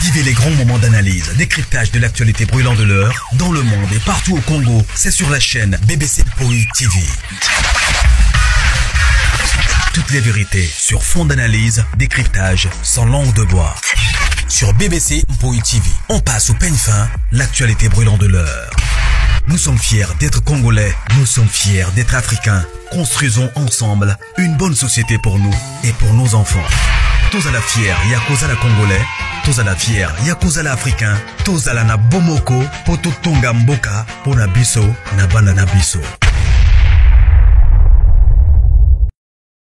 Vivez les grands moments d'analyse, décryptage de l'actualité brûlante de l'heure, dans le monde et partout au Congo. C'est sur la chaîne BBC Mpoi TV. Toutes les vérités sur fond d'analyse, décryptage, sans langue de bois. Sur BBC Mpoi TV, on passe au peigne fin, l'actualité brûlante de l'heure. Nous sommes fiers d'être Congolais, nous sommes fiers d'être Africains. Construisons ensemble une bonne société pour nous et pour nos enfants. Tous à la fière, Yakozala Congolais. Tous à la fière, Yakozala Africain. Tous à la na Bomoko, Poto Tonga Mboka, Pona Biso, Nabana Nabiso.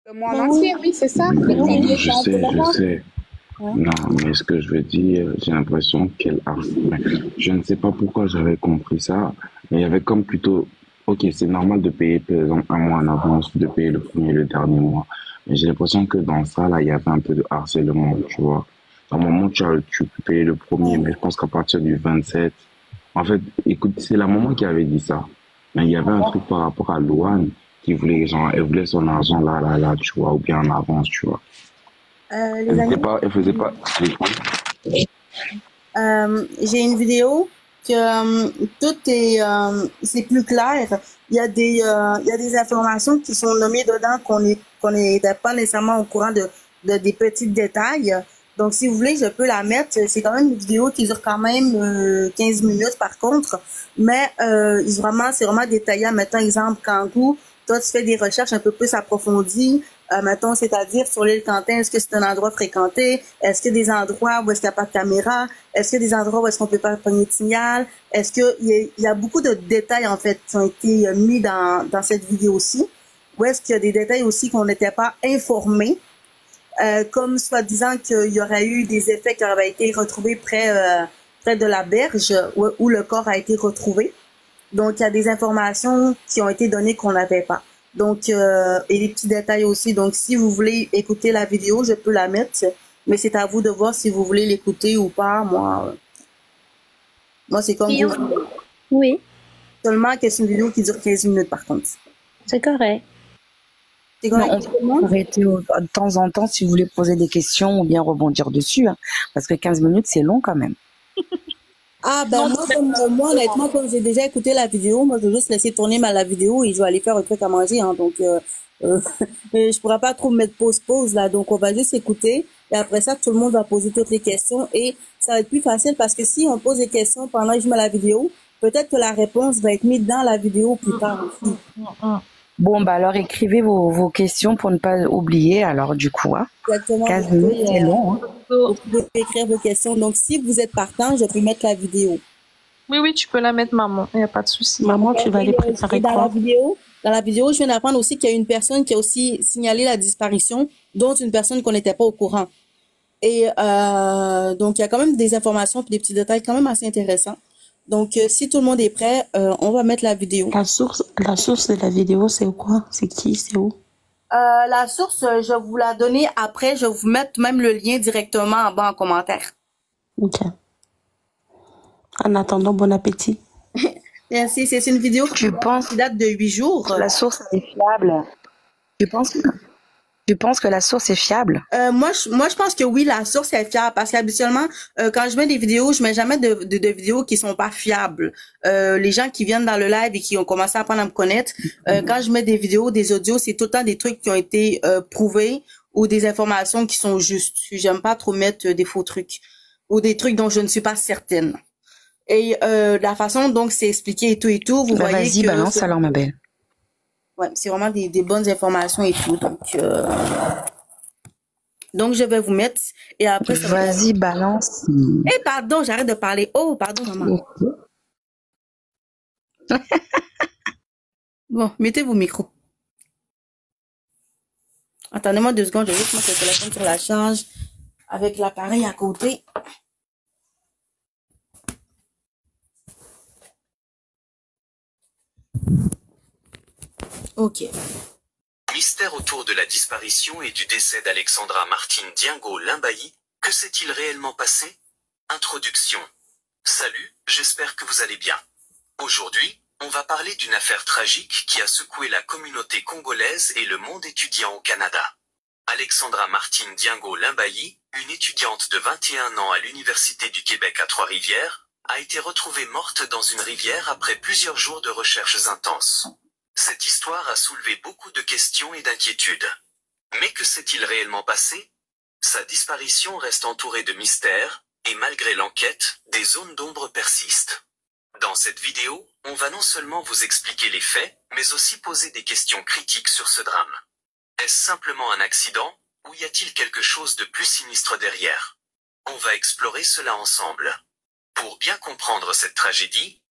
Le monde entier, oui, c'est ça. Je sais. Ouais. Non, mais ce que je veux dire, j'ai l'impression qu'elle a... Je ne sais pas pourquoi j'avais compris ça, mais il y avait comme plutôt... Ok, c'est normal de payer, par exemple, un mois en avance, de payer le premier et le dernier mois. Mais j'ai l'impression que dans ça, là, il y avait un peu de harcèlement, tu vois. À un moment, tu peux payer le premier, mais je pense qu'à partir du 27... En fait, écoute, c'est la maman qui avait dit ça. Mais il y avait un truc par rapport à Louane qui voulait, genre, elle voulait son argent là, tu vois, ou bien en avance, tu vois. Elle faisait pas les points. J'ai une vidéo que tout est c'est plus clair. Il y a des informations qui sont nommées dedans qu'on n'était pas nécessairement au courant de des petits détails. Donc si vous voulez, je peux la mettre. C'est quand même une vidéo qui dure quand même 15 minutes par contre, mais c'est vraiment détaillé. Mettons exemple Kangou, toi tu fais des recherches un peu plus approfondies. Mettons, c'est-à-dire sur l'île Quentin, est-ce que c'est un endroit fréquenté? Est-ce qu'il y a des endroits où est-ce qu'il n'y a pas de caméra? Est-ce qu'il y a des endroits où est-ce qu'on peut pas pogner de signal? Est-ce qu'il y a beaucoup de détails, en fait, qui ont été mis dans cette vidéo-ci? Ou est-ce qu'il y a des détails aussi qu'on n'était pas informés? Comme soi-disant qu'il y aurait eu des effets qui auraient été retrouvés près de la berge où le corps a été retrouvé. Donc, il y a des informations qui ont été données qu'on n'avait pas. Donc, et les petits détails aussi. Donc, si vous voulez écouter la vidéo, je peux la mettre. Mais c'est à vous de voir si vous voulez l'écouter ou pas. Moi c'est comme vous. Oui. Seulement que c'est une vidéo qui dure 15 minutes, par contre. C'est correct. C'est correct. On peut arrêter de temps en temps si vous voulez poser des questions ou bien rebondir dessus. Hein, parce que 15 minutes, c'est long quand même. Ah ben moi honnêtement comme j'ai déjà écouté la vidéo, moi je vais juste laisser tourner la vidéo et je vais aller faire un truc à manger hein, donc je pourrais pas trop mettre pause là, donc on va juste écouter et après ça tout le monde va poser toutes les questions et ça va être plus facile parce que si on pose des questions pendant que je mets la vidéo, peut-être que la réponse va être mise dans la vidéo plus tard aussi. Bon, bah alors écrivez vos questions pour ne pas oublier. Alors du coup, hein, 15 minutes, c'est long. Hein. Vous pouvez écrire vos questions. Donc si vous êtes partant, je peux mettre la vidéo. Oui, tu peux la mettre, maman. Il n'y a pas de souci. Maman, tu vas aller préparer dans quoi? Dans la vidéo, je viens d'apprendre aussi qu'il y a une personne qui a aussi signalé la disparition, dont une personne qu'on n'était pas au courant. Et donc il y a quand même des informations et des petits détails quand même assez intéressants. Donc, si tout le monde est prêt, on va mettre la vidéo. La source de la vidéo, c'est quoi? C'est qui? C'est où? La source, je vais vous la donner après. Je vais vous mettre même le lien directement en bas en commentaire. Ok. En attendant, bon appétit. Merci. C'est une vidéo qui date de 8 jours. La source est fiable. Tu penses que la source est fiable? Moi, je pense que oui, la source est fiable parce qu'habituellement, quand je mets des vidéos, je mets jamais de vidéos qui sont pas fiables. Les gens qui viennent dans le live et qui ont commencé à apprendre à me connaître, quand je mets des vidéos, des audios, c'est tout le temps des trucs qui ont été prouvés ou des informations qui sont justes. J'aime pas trop mettre des faux trucs ou des trucs dont je ne suis pas certaine. Et la façon dont c'est expliqué et tout, vous voyez vas-y, que balance alors, ma belle. Ouais, c'est vraiment des bonnes informations et tout. Donc je vais vous mettre et après vas-y, balance. Eh pardon, j'arrête de parler. Oh, pardon maman. Bon, mettez vos micros. Attendez-moi 2 secondes, je vais juste mettre le téléphone sur la charge avec l'appareil à côté. Ok. Mystère autour de la disparition et du décès d'Alexandra Martine Diingo Limbaï. Que s'est-il réellement passé? Introduction. Salut, j'espère que vous allez bien. Aujourd'hui, on va parler d'une affaire tragique qui a secoué la communauté congolaise et le monde étudiant au Canada. Alexandra Martine Diengo Limbailly, une étudiante de 21 ans à l'Université du Québec à Trois-Rivières, a été retrouvée morte dans une rivière après plusieurs jours de recherches intenses. Cette histoire a soulevé beaucoup de questions et d'inquiétudes. Mais que s'est-il réellement passé? Sa disparition reste entourée de mystères, et malgré l'enquête, des zones d'ombre persistent. Dans cette vidéo, on va non seulement vous expliquer les faits, mais aussi poser des questions critiques sur ce drame. Est-ce simplement un accident, ou y a-t-il quelque chose de plus sinistre derrière? On va explorer cela ensemble. Pour bien comprendre cette tragédie,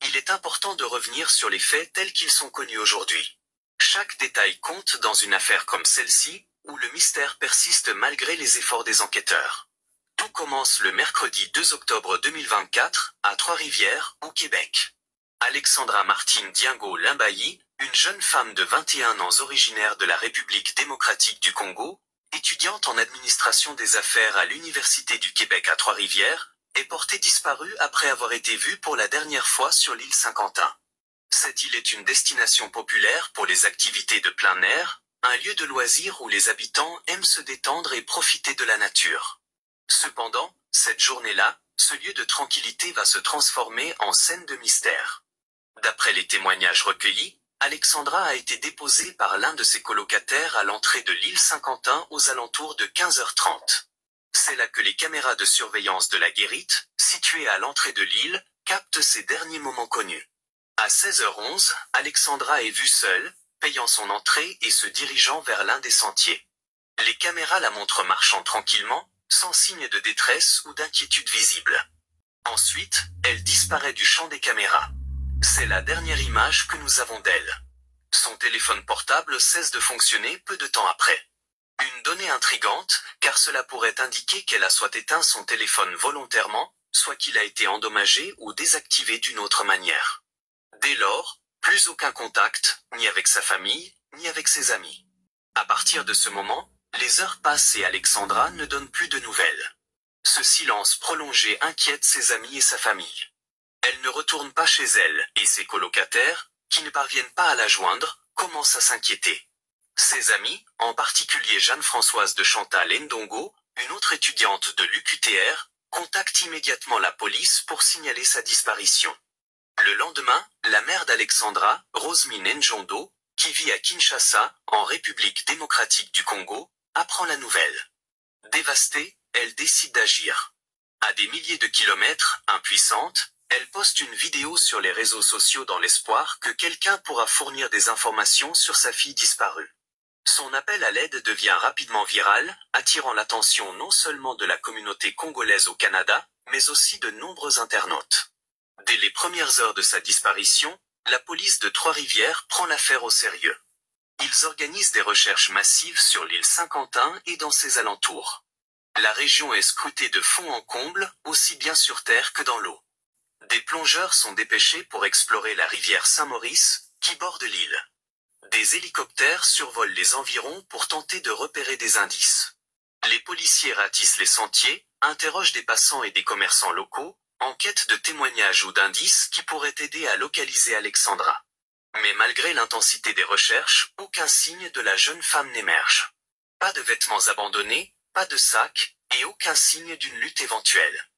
il est important de revenir sur les faits tels qu'ils sont connus aujourd'hui. Chaque détail compte dans une affaire comme celle-ci, où le mystère persiste malgré les efforts des enquêteurs. Tout commence le mercredi 2 octobre 2024, à Trois-Rivières, au Québec. Alexandra Martine Diengo Limbailly, une jeune femme de 21 ans originaire de la République démocratique du Congo, étudiante en administration des affaires à l'Université du Québec à Trois-Rivières, est portée disparue après avoir été vue pour la dernière fois sur l'île Saint-Quentin. Cette île est une destination populaire pour les activités de plein air, un lieu de loisirs où les habitants aiment se détendre et profiter de la nature. Cependant, cette journée-là, ce lieu de tranquillité va se transformer en scène de mystère. D'après les témoignages recueillis, Alexandra a été déposée par l'un de ses colocataires à l'entrée de l'île Saint-Quentin aux alentours de 15h30. C'est là que les caméras de surveillance de la guérite, situées à l'entrée de l'île, captent ces derniers moments connus. À 16h11, Alexandra est vue seule, payant son entrée et se dirigeant vers l'un des sentiers. Les caméras la montrent marchant tranquillement, sans signe de détresse ou d'inquiétude visible. Ensuite, elle disparaît du champ des caméras. C'est la dernière image que nous avons d'elle. Son téléphone portable cesse de fonctionner peu de temps après. Une donnée intrigante, car cela pourrait indiquer qu'elle a soit éteint son téléphone volontairement, soit qu'il a été endommagé ou désactivé d'une autre manière. Dès lors, plus aucun contact, ni avec sa famille, ni avec ses amis. À partir de ce moment, les heures passent et Alexandra ne donne plus de nouvelles. Ce silence prolongé inquiète ses amis et sa famille. Elle ne retourne pas chez elle, et ses colocataires, qui ne parviennent pas à la joindre, commencent à s'inquiéter. Ses amis, en particulier Jeanne-Françoise de Chantal Ndongo, une autre étudiante de l'UQTR, contactent immédiatement la police pour signaler sa disparition. Le lendemain, la mère d'Alexandra, Rosemine Njondo, qui vit à Kinshasa, en République démocratique du Congo, apprend la nouvelle. Dévastée, elle décide d'agir. À des milliers de kilomètres, impuissante, elle poste une vidéo sur les réseaux sociaux dans l'espoir que quelqu'un pourra fournir des informations sur sa fille disparue. Son appel à l'aide devient rapidement viral, attirant l'attention non seulement de la communauté congolaise au Canada, mais aussi de nombreux internautes. Dès les premières heures de sa disparition, la police de Trois-Rivières prend l'affaire au sérieux. Ils organisent des recherches massives sur l'île Saint-Quentin et dans ses alentours. La région est scrutée de fond en comble, aussi bien sur terre que dans l'eau. Des plongeurs sont dépêchés pour explorer la rivière Saint-Maurice, qui borde l'île. Des hélicoptères survolent les environs pour tenter de repérer des indices. Les policiers ratissent les sentiers, interrogent des passants et des commerçants locaux, en quête de témoignages ou d'indices qui pourraient aider à localiser Alexandra. Mais malgré l'intensité des recherches, aucun signe de la jeune femme n'émerge. Pas de vêtements abandonnés, pas de sac, et aucun signe d'une lutte éventuelle.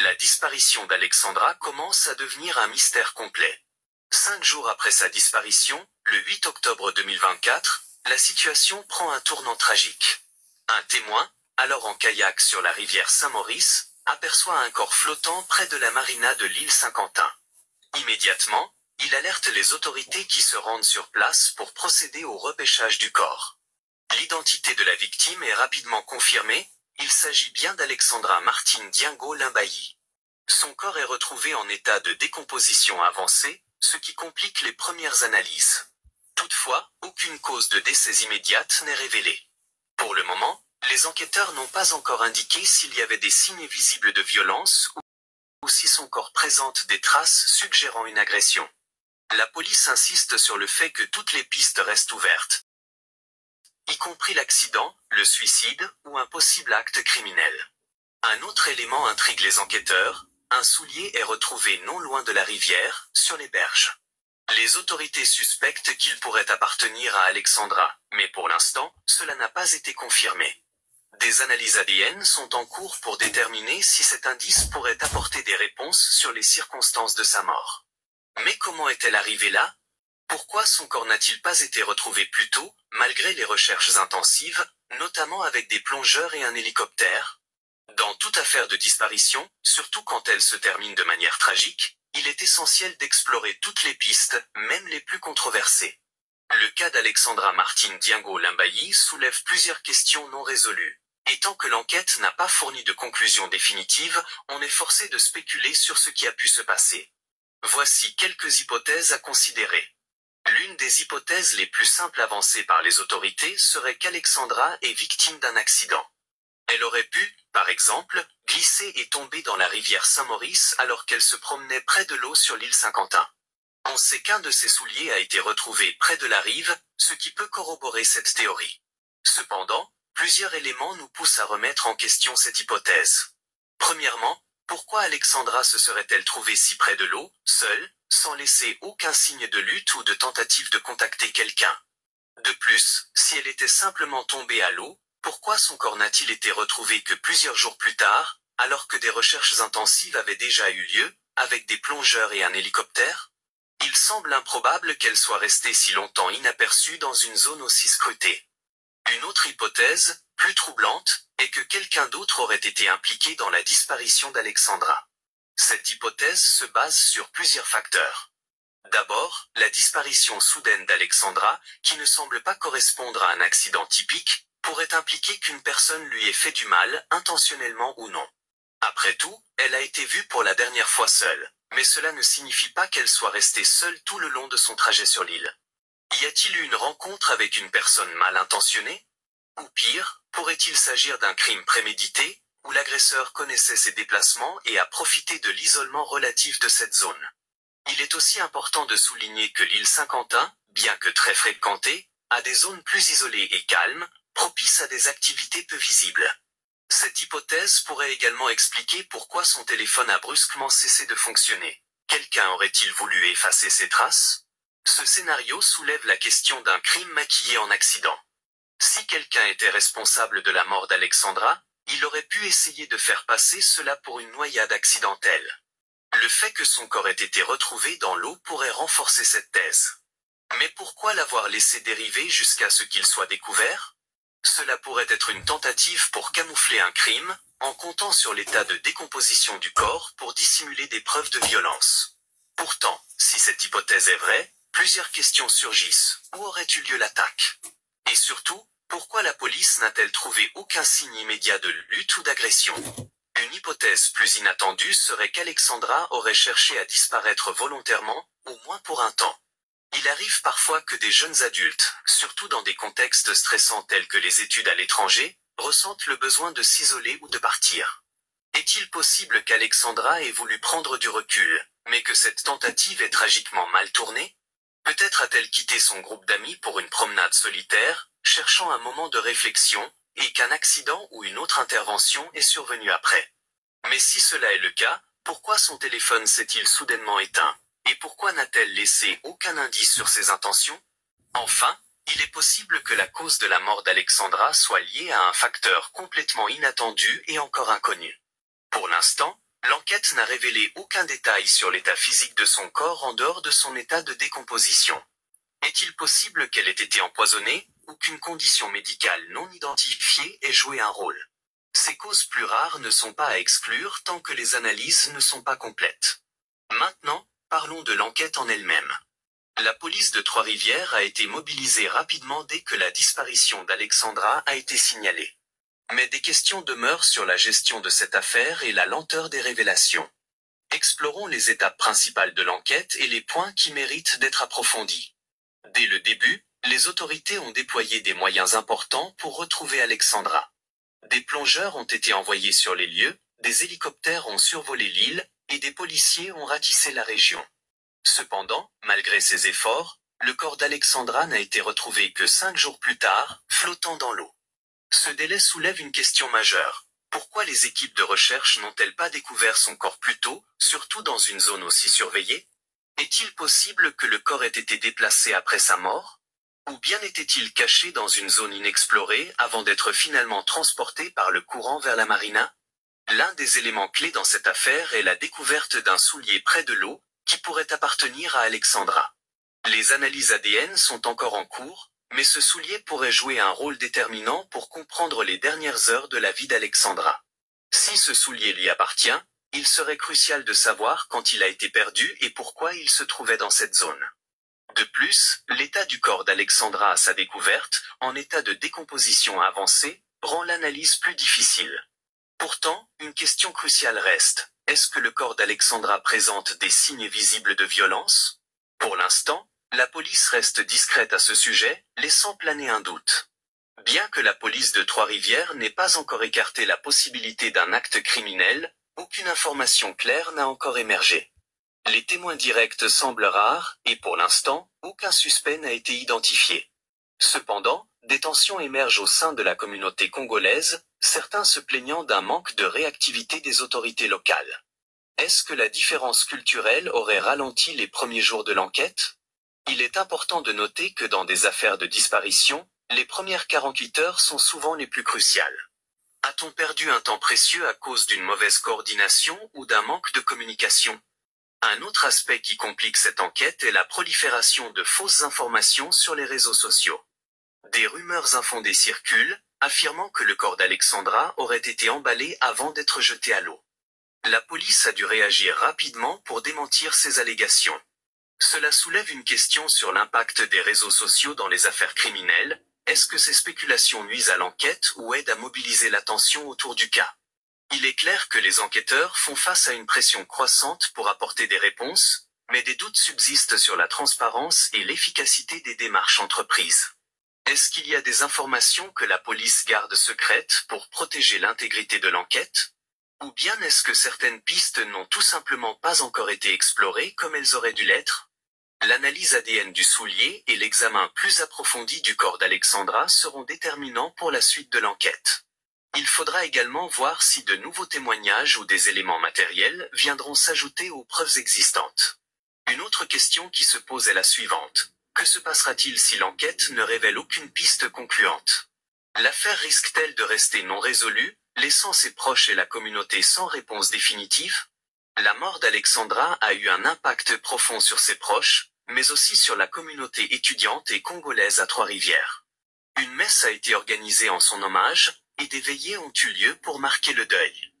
La disparition d'Alexandra commence à devenir un mystère complet. 5 jours après sa disparition, le 8 octobre 2024, la situation prend un tournant tragique. Un témoin, alors en kayak sur la rivière Saint-Maurice, aperçoit un corps flottant près de la marina de l'île Saint-Quentin. Immédiatement, il alerte les autorités qui se rendent sur place pour procéder au repêchage du corps. L'identité de la victime est rapidement confirmée, il s'agit bien d'Alexandra Martine Diengo Limbailly. Son corps est retrouvé en état de décomposition avancée, ce qui complique les premières analyses. Toutefois, aucune cause de décès immédiate n'est révélée. Pour le moment, les enquêteurs n'ont pas encore indiqué s'il y avait des signes visibles de violence ou si son corps présente des traces suggérant une agression. La police insiste sur le fait que toutes les pistes restent ouvertes, y compris l'accident, le suicide ou un possible acte criminel. Un autre élément intrigue les enquêteurs, un soulier est retrouvé non loin de la rivière, sur les berges. Les autorités suspectent qu'il pourrait appartenir à Alexandra, mais pour l'instant, cela n'a pas été confirmé. Des analyses ADN sont en cours pour déterminer si cet indice pourrait apporter des réponses sur les circonstances de sa mort. Mais comment est-elle arrivée là? Pourquoi son corps n'a-t-il pas été retrouvé plus tôt, malgré les recherches intensives, notamment avec des plongeurs et un hélicoptère? Dans toute affaire de disparition, surtout quand elle se termine de manière tragique, il est essentiel d'explorer toutes les pistes, même les plus controversées. Le cas d'Alexandra Martine Diango Limbaï soulève plusieurs questions non résolues. Et tant que l'enquête n'a pas fourni de conclusion définitive, on est forcé de spéculer sur ce qui a pu se passer. Voici quelques hypothèses à considérer. L'une des hypothèses les plus simples avancées par les autorités serait qu'Alexandra est victime d'un accident. Elle aurait pu, par exemple, glisser et tomber dans la rivière Saint-Maurice alors qu'elle se promenait près de l'eau sur l'île Saint-Quentin. On sait qu'un de ses souliers a été retrouvé près de la rive, ce qui peut corroborer cette théorie. Cependant, plusieurs éléments nous poussent à remettre en question cette hypothèse. Premièrement, pourquoi Alexandra se serait-elle trouvée si près de l'eau, seule, sans laisser aucun signe de lutte ou de tentative de contacter quelqu'un? De plus, si elle était simplement tombée à l'eau, pourquoi son corps n'a-t-il été retrouvé que plusieurs jours plus tard, alors que des recherches intensives avaient déjà eu lieu, avec des plongeurs et un hélicoptère? Il semble improbable qu'elle soit restée si longtemps inaperçue dans une zone aussi scrutée. Une autre hypothèse, plus troublante, est que quelqu'un d'autre aurait été impliqué dans la disparition d'Alexandra. Cette hypothèse se base sur plusieurs facteurs. D'abord, la disparition soudaine d'Alexandra, qui ne semble pas correspondre à un accident typique, pourrait impliquer qu'une personne lui ait fait du mal, intentionnellement ou non. Après tout, elle a été vue pour la dernière fois seule, mais cela ne signifie pas qu'elle soit restée seule tout le long de son trajet sur l'île. Y a-t-il eu une rencontre avec une personne mal intentionnée? Ou pire, pourrait-il s'agir d'un crime prémédité, où l'agresseur connaissait ses déplacements et a profité de l'isolement relatif de cette zone? Il est aussi important de souligner que l'île Saint-Quentin, bien que très fréquentée, a des zones plus isolées et calmes, propices à des activités peu visibles. Cette hypothèse pourrait également expliquer pourquoi son téléphone a brusquement cessé de fonctionner. Quelqu'un aurait-il voulu effacer ses traces? Ce scénario soulève la question d'un crime maquillé en accident. Si quelqu'un était responsable de la mort d'Alexandra, il aurait pu essayer de faire passer cela pour une noyade accidentelle. Le fait que son corps ait été retrouvé dans l'eau pourrait renforcer cette thèse. Mais pourquoi l'avoir laissé dériver jusqu'à ce qu'il soit découvert? Cela pourrait être une tentative pour camoufler un crime, en comptant sur l'état de décomposition du corps pour dissimuler des preuves de violence. Pourtant, si cette hypothèse est vraie, plusieurs questions surgissent. Où aurait eu lieu l'attaque? Et surtout, pourquoi la police n'a-t-elle trouvé aucun signe immédiat de lutte ou d'agression? Une hypothèse plus inattendue serait qu'Alexandra aurait cherché à disparaître volontairement, au moins pour un temps. Il arrive parfois que des jeunes adultes, surtout dans des contextes stressants tels que les études à l'étranger, ressentent le besoin de s'isoler ou de partir. Est-il possible qu'Alexandra ait voulu prendre du recul, mais que cette tentative ait tragiquement mal tourné? Peut-être a-t-elle quitté son groupe d'amis pour une promenade solitaire, cherchant un moment de réflexion, et qu'un accident ou une autre intervention est survenu après. Mais si cela est le cas, pourquoi son téléphone s'est-il soudainement éteint? Et pourquoi n'a-t-elle laissé aucun indice sur ses intentions? Enfin, il est possible que la cause de la mort d'Alexandra soit liée à un facteur complètement inattendu et encore inconnu. Pour l'instant, l'enquête n'a révélé aucun détail sur l'état physique de son corps en dehors de son état de décomposition. Est-il possible qu'elle ait été empoisonnée, ou qu'une condition médicale non identifiée ait joué un rôle? Ces causes plus rares ne sont pas à exclure tant que les analyses ne sont pas complètes. Maintenant, parlons de l'enquête en elle-même. La police de Trois-Rivières a été mobilisée rapidement dès que la disparition d'Alexandra a été signalée. Mais des questions demeurent sur la gestion de cette affaire et la lenteur des révélations. Explorons les étapes principales de l'enquête et les points qui méritent d'être approfondis. Dès le début, les autorités ont déployé des moyens importants pour retrouver Alexandra. Des plongeurs ont été envoyés sur les lieux, des hélicoptères ont survolé l'île, et des policiers ont ratissé la région. Cependant, malgré ces efforts, le corps d'Alexandra n'a été retrouvé que 5 jours plus tard, flottant dans l'eau. Ce délai soulève une question majeure. Pourquoi les équipes de recherche n'ont-elles pas découvert son corps plus tôt, surtout dans une zone aussi surveillée? Est-il possible que le corps ait été déplacé après sa mort? Ou bien était-il caché dans une zone inexplorée avant d'être finalement transporté par le courant vers la marina? L'un des éléments clés dans cette affaire est la découverte d'un soulier près de l'eau qui pourrait appartenir à Alexandra. Les analyses ADN sont encore en cours, mais ce soulier pourrait jouer un rôle déterminant pour comprendre les dernières heures de la vie d'Alexandra. Si ce soulier lui appartient, il serait crucial de savoir quand il a été perdu et pourquoi il se trouvait dans cette zone. De plus, l'état du corps d'Alexandra à sa découverte, en état de décomposition avancée, rend l'analyse plus difficile. Pourtant, une question cruciale reste. Est-ce que le corps d'Alexandra présente des signes visibles de violence? Pour l'instant, la police reste discrète à ce sujet, laissant planer un doute. Bien que la police de Trois-Rivières n'ait pas encore écarté la possibilité d'un acte criminel, aucune information claire n'a encore émergé. Les témoins directs semblent rares, et pour l'instant, aucun suspect n'a été identifié. Cependant, des tensions émergent au sein de la communauté congolaise, certains se plaignant d'un manque de réactivité des autorités locales. Est-ce que la différence culturelle aurait ralenti les premiers jours de l'enquête? Il est important de noter que dans des affaires de disparition, les premières 48 heures sont souvent les plus cruciales. A-t-on perdu un temps précieux à cause d'une mauvaise coordination ou d'un manque de communication? Un autre aspect qui complique cette enquête est la prolifération de fausses informations sur les réseaux sociaux. Des rumeurs infondées circulent, affirmant que le corps d'Alexandra aurait été emballé avant d'être jeté à l'eau. La police a dû réagir rapidement pour démentir ces allégations. Cela soulève une question sur l'impact des réseaux sociaux dans les affaires criminelles. Est-ce que ces spéculations nuisent à l'enquête ou aident à mobiliser l'attention autour du cas? Il est clair que les enquêteurs font face à une pression croissante pour apporter des réponses, mais des doutes subsistent sur la transparence et l'efficacité des démarches entreprises. Est-ce qu'il y a des informations que la police garde secrètes pour protéger l'intégrité de l'enquête? Ou bien est-ce que certaines pistes n'ont tout simplement pas encore été explorées comme elles auraient dû l'être? L'analyse ADN du soulier et l'examen plus approfondi du corps d'Alexandra seront déterminants pour la suite de l'enquête. Il faudra également voir si de nouveaux témoignages ou des éléments matériels viendront s'ajouter aux preuves existantes. Une autre question qui se pose est la suivante. Que se passera-t-il si l'enquête ne révèle aucune piste concluante? L'affaire risque-t-elle de rester non résolue, laissant ses proches et la communauté sans réponse définitive? La mort d'Alexandra a eu un impact profond sur ses proches, mais aussi sur la communauté étudiante et congolaise à Trois-Rivières. Une messe a été organisée en son hommage, et des veillées ont eu lieu pour marquer le deuil.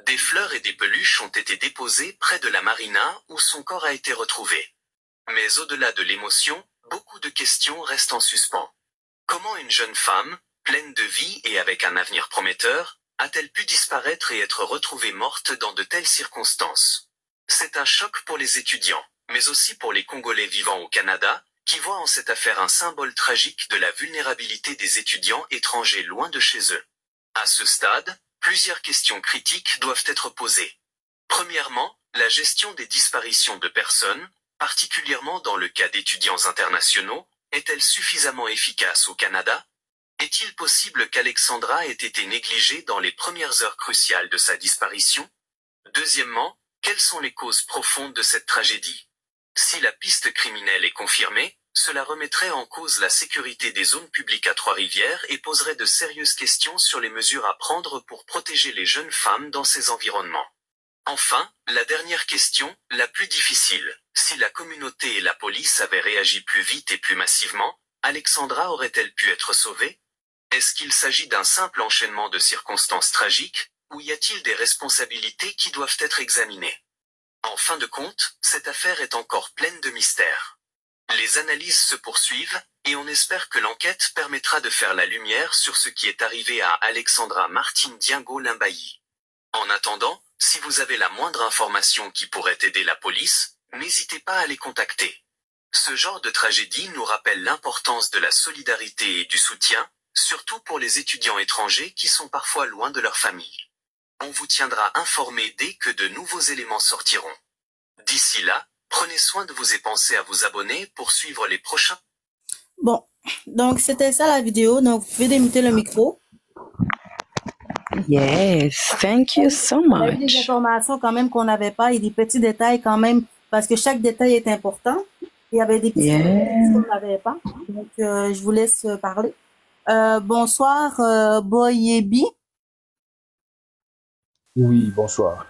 Des fleurs et des peluches ont été déposées près de la marina où son corps a été retrouvé. Mais au-delà de l'émotion, beaucoup de questions restent en suspens. Comment une jeune femme, pleine de vie et avec un avenir prometteur, a-t-elle pu disparaître et être retrouvée morte dans de telles circonstances? C'est un choc pour les étudiants, mais aussi pour les Congolais vivant au Canada, qui voient en cette affaire un symbole tragique de la vulnérabilité des étudiants étrangers loin de chez eux. À ce stade, plusieurs questions critiques doivent être posées. Premièrement, la gestion des disparitions de personnes, particulièrement dans le cas d'étudiants internationaux, est-elle suffisamment efficace au Canada? Est-il possible qu'Alexandra ait été négligée dans les premières heures cruciales de sa disparition? Deuxièmement, quelles sont les causes profondes de cette tragédie? Si la piste criminelle est confirmée, cela remettrait en cause la sécurité des zones publiques à Trois-Rivières et poserait de sérieuses questions sur les mesures à prendre pour protéger les jeunes femmes dans ces environnements. Enfin, la dernière question, la plus difficile. Si la communauté et la police avaient réagi plus vite et plus massivement, Alexandra aurait-elle pu être sauvée? Est-ce qu'il s'agit d'un simple enchaînement de circonstances tragiques, ou y a-t-il des responsabilités qui doivent être examinées? En fin de compte, cette affaire est encore pleine de mystères. Les analyses se poursuivent, et on espère que l'enquête permettra de faire la lumière sur ce qui est arrivé à Alexandra Martine Diango Limbayi. En attendant, si vous avez la moindre information qui pourrait aider la police, n'hésitez pas à les contacter. Ce genre de tragédie nous rappelle l'importance de la solidarité et du soutien, surtout pour les étudiants étrangers qui sont parfois loin de leur famille. On vous tiendra informé dès que de nouveaux éléments sortiront. D'ici là, prenez soin de vous et pensez à vous abonner pour suivre les prochains. Bon, donc c'était ça la vidéo. Donc vous pouvez démuter le micro. Yes, thank you so Il y a eu des much. informations quand même qu'on n'avait pas et des petits détails quand même parce que chaque détail est important. Il y avait des petits détails qu'on n'avait pas. Donc, je vous laisse parler. Bonsoir, Boyebi. Oui, bonsoir.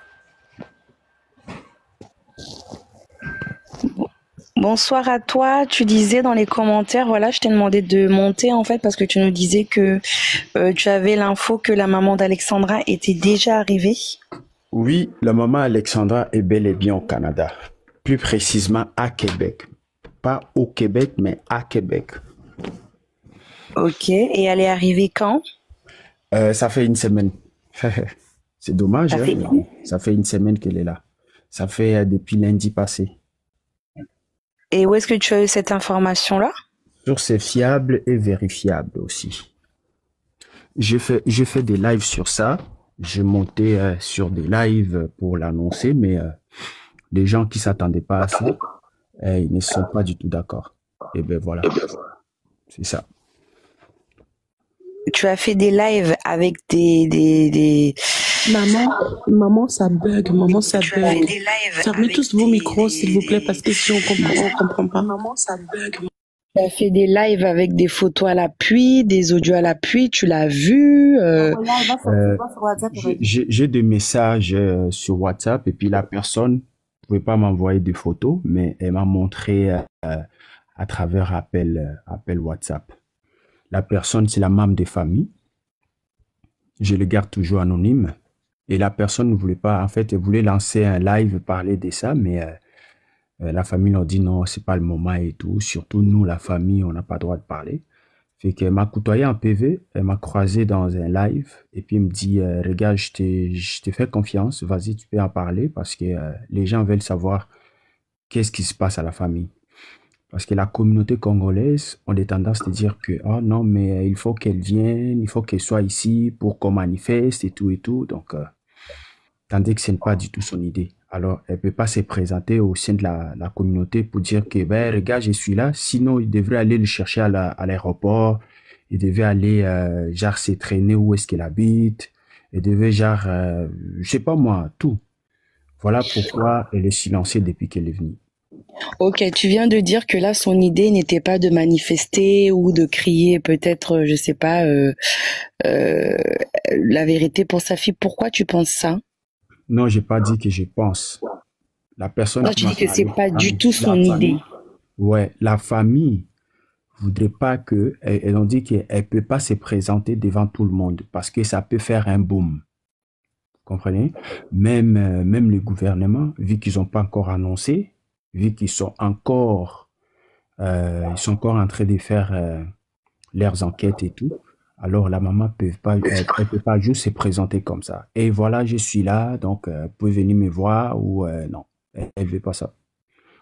Bonsoir à toi. Tu disais dans les commentaires, voilà, je t'ai demandé de monter en fait parce que tu nous disais que tu avais l'info que la maman d'Alexandra était déjà arrivée. Oui, la maman Alexandra est bel et bien au Canada. Plus précisément à Québec. Pas au Québec, mais à Québec. Ok, et elle est arrivée quand? Ça fait une semaine. C'est dommage, hein? Ça fait une semaine qu'elle est là. Ça fait depuis lundi passé. Et où est-ce que tu as eu cette information-là? Source fiable et vérifiable aussi. J'ai fait des lives sur ça. J'ai monté sur des lives pour l'annoncer, mais les gens qui s'attendaient pas à ça, ils ne sont pas du tout d'accord. Et ben voilà, c'est ça. Tu as fait des lives avec des... Maman, ça bug. Maman, ça bug. Fermez tous vos micros, s'il vous plaît, parce que si on comprend pas. Maman, ça bug. Tu as fait des lives avec des photos à l'appui, des audios à l'appui, tu l'as vu J'ai des messages sur WhatsApp et puis la personne ne pouvait pas m'envoyer des photos, mais elle m'a montré à travers appel WhatsApp. La personne, c'est la maman de famille. Je le garde toujours anonyme. Et la personne ne voulait pas, en fait, elle voulait lancer un live, parler de ça, mais la famille leur dit non, c'est pas le moment et tout. Surtout nous, la famille, on n'a pas le droit de parler. Fait qu'elle m'a côtoyé en PV, elle m'a croisé dans un live et puis elle me dit regarde, je te fais confiance, vas-y, tu peux en parler parce que les gens veulent savoir qu'est-ce qui se passe à la famille. Parce que la communauté congolaise, on a tendance à dire que oh non, mais il faut qu'elle vienne, il faut qu'elle soit ici pour qu'on manifeste et tout et tout. Donc, tandis que ce n'est pas du tout son idée. Alors, elle ne peut pas se présenter au sein de la communauté pour dire que, ben, regarde, je suis là. Sinon, il devrait aller le chercher à l'aéroport. Il devait aller, genre, se traîner où est-ce qu'il habite. Il devait, genre, je sais pas moi, tout. Voilà pourquoi elle est silencée depuis qu'elle est venue. Ok, tu viens de dire que là, son idée n'était pas de manifester ou de crier peut-être, je sais pas, la vérité pour sa fille. Pourquoi tu penses ça? Non, j'ai pas dit que je pense. La personne. Non, tu dis que c'est pas du tout son idée. Ouais, la famille voudrait pas que. Elles ont dit qu'elle peut pas se présenter devant tout le monde parce que ça peut faire un boom. Vous comprenez? Même le gouvernement, vu qu'ils ont pas encore annoncé, vu qu'ils sont encore en train de faire leurs enquêtes et tout. Alors, la maman peut pas juste se présenter comme ça. Et voilà, je suis là, donc vous pouvez venir me voir ou non, elle veut pas ça.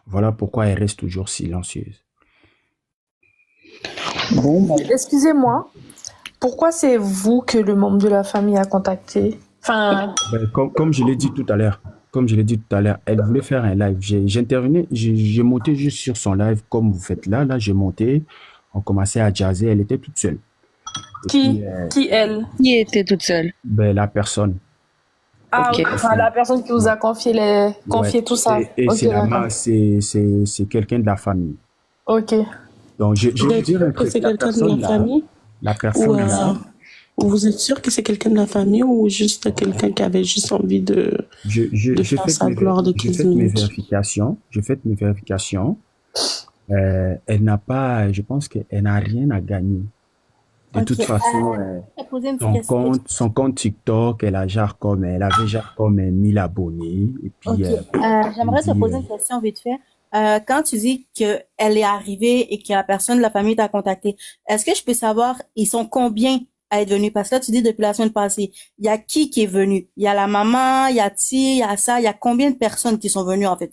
Voilà pourquoi elle reste toujours silencieuse. Bon, excusez-moi, pourquoi c'est vous que le membre de la famille a contacté? Enfin... Comme je l'ai dit tout à l'heure, elle voulait faire un live. J'intervenais, j'ai monté juste sur son live comme vous faites là. Là, j'ai monté, on commençait à jazzer, elle était toute seule. Qui elle? Qui était toute seule? Ben, la personne. Ah, okay. Enfin, la personne qui vous a confié tout ça. Et okay, c'est quelqu'un de la famille. Ok. Donc, je veux dire que c'est quelqu'un de la famille? La personne vous êtes sûr que c'est quelqu'un de la famille ou juste quelqu'un qui avait juste envie de faire sa gloire de 15 minutes? J'ai fait mes vérifications. Elle n'a pas, je pense qu'elle n'a rien à gagner. De toute façon, son compte TikTok, elle avait genre comme 1000 abonnés. Et puis, j'aimerais te poser une question vite fait. Quand tu dis qu'elle est arrivée et que la personne de la famille t'a contacté, est-ce que je peux savoir, ils sont combien à être venus? Parce que là, tu dis depuis la semaine passée, il y a qui est venu? Il y a la maman, il y a il y a ça, il y a combien de personnes qui sont venues en fait?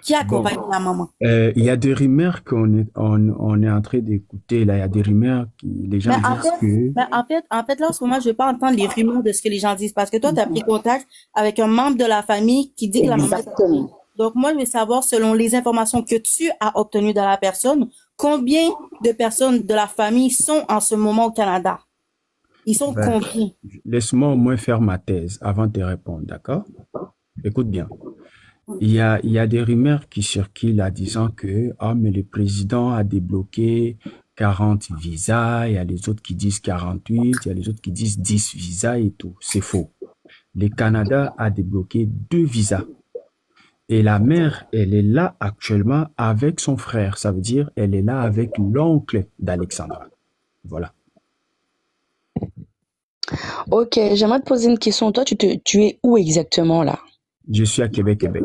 Qui accompagne la maman? Il y a des rumeurs qu'on est en train d'écouter. Là, il y a des rumeurs qui les gens disent que. En fait, là, en ce moment, je veux pas entendre les rumeurs de ce que les gens disent parce que toi, tu as pris contact avec un membre de la famille qui dit que la maman. Donc, moi, je veux savoir, selon les informations que tu as obtenues de la personne, combien de personnes de la famille sont en ce moment au Canada? Ils sont combien? Laisse-moi au moins faire ma thèse avant de te répondre, d'accord? Écoute bien. il y a des rumeurs qui circulent là disant que ah, mais le président a débloqué 40 visas, il y a les autres qui disent 48, il y a les autres qui disent 10 visas et tout. C'est faux. Le Canada a débloqué 2 visas. Et la mère, elle est là actuellement avec son frère. Ça veut dire elle est là avec l'oncle d'Alexandra. Voilà. Ok, j'aimerais te poser une question. Toi, tu es où exactement là? Je suis à Québec, Québec.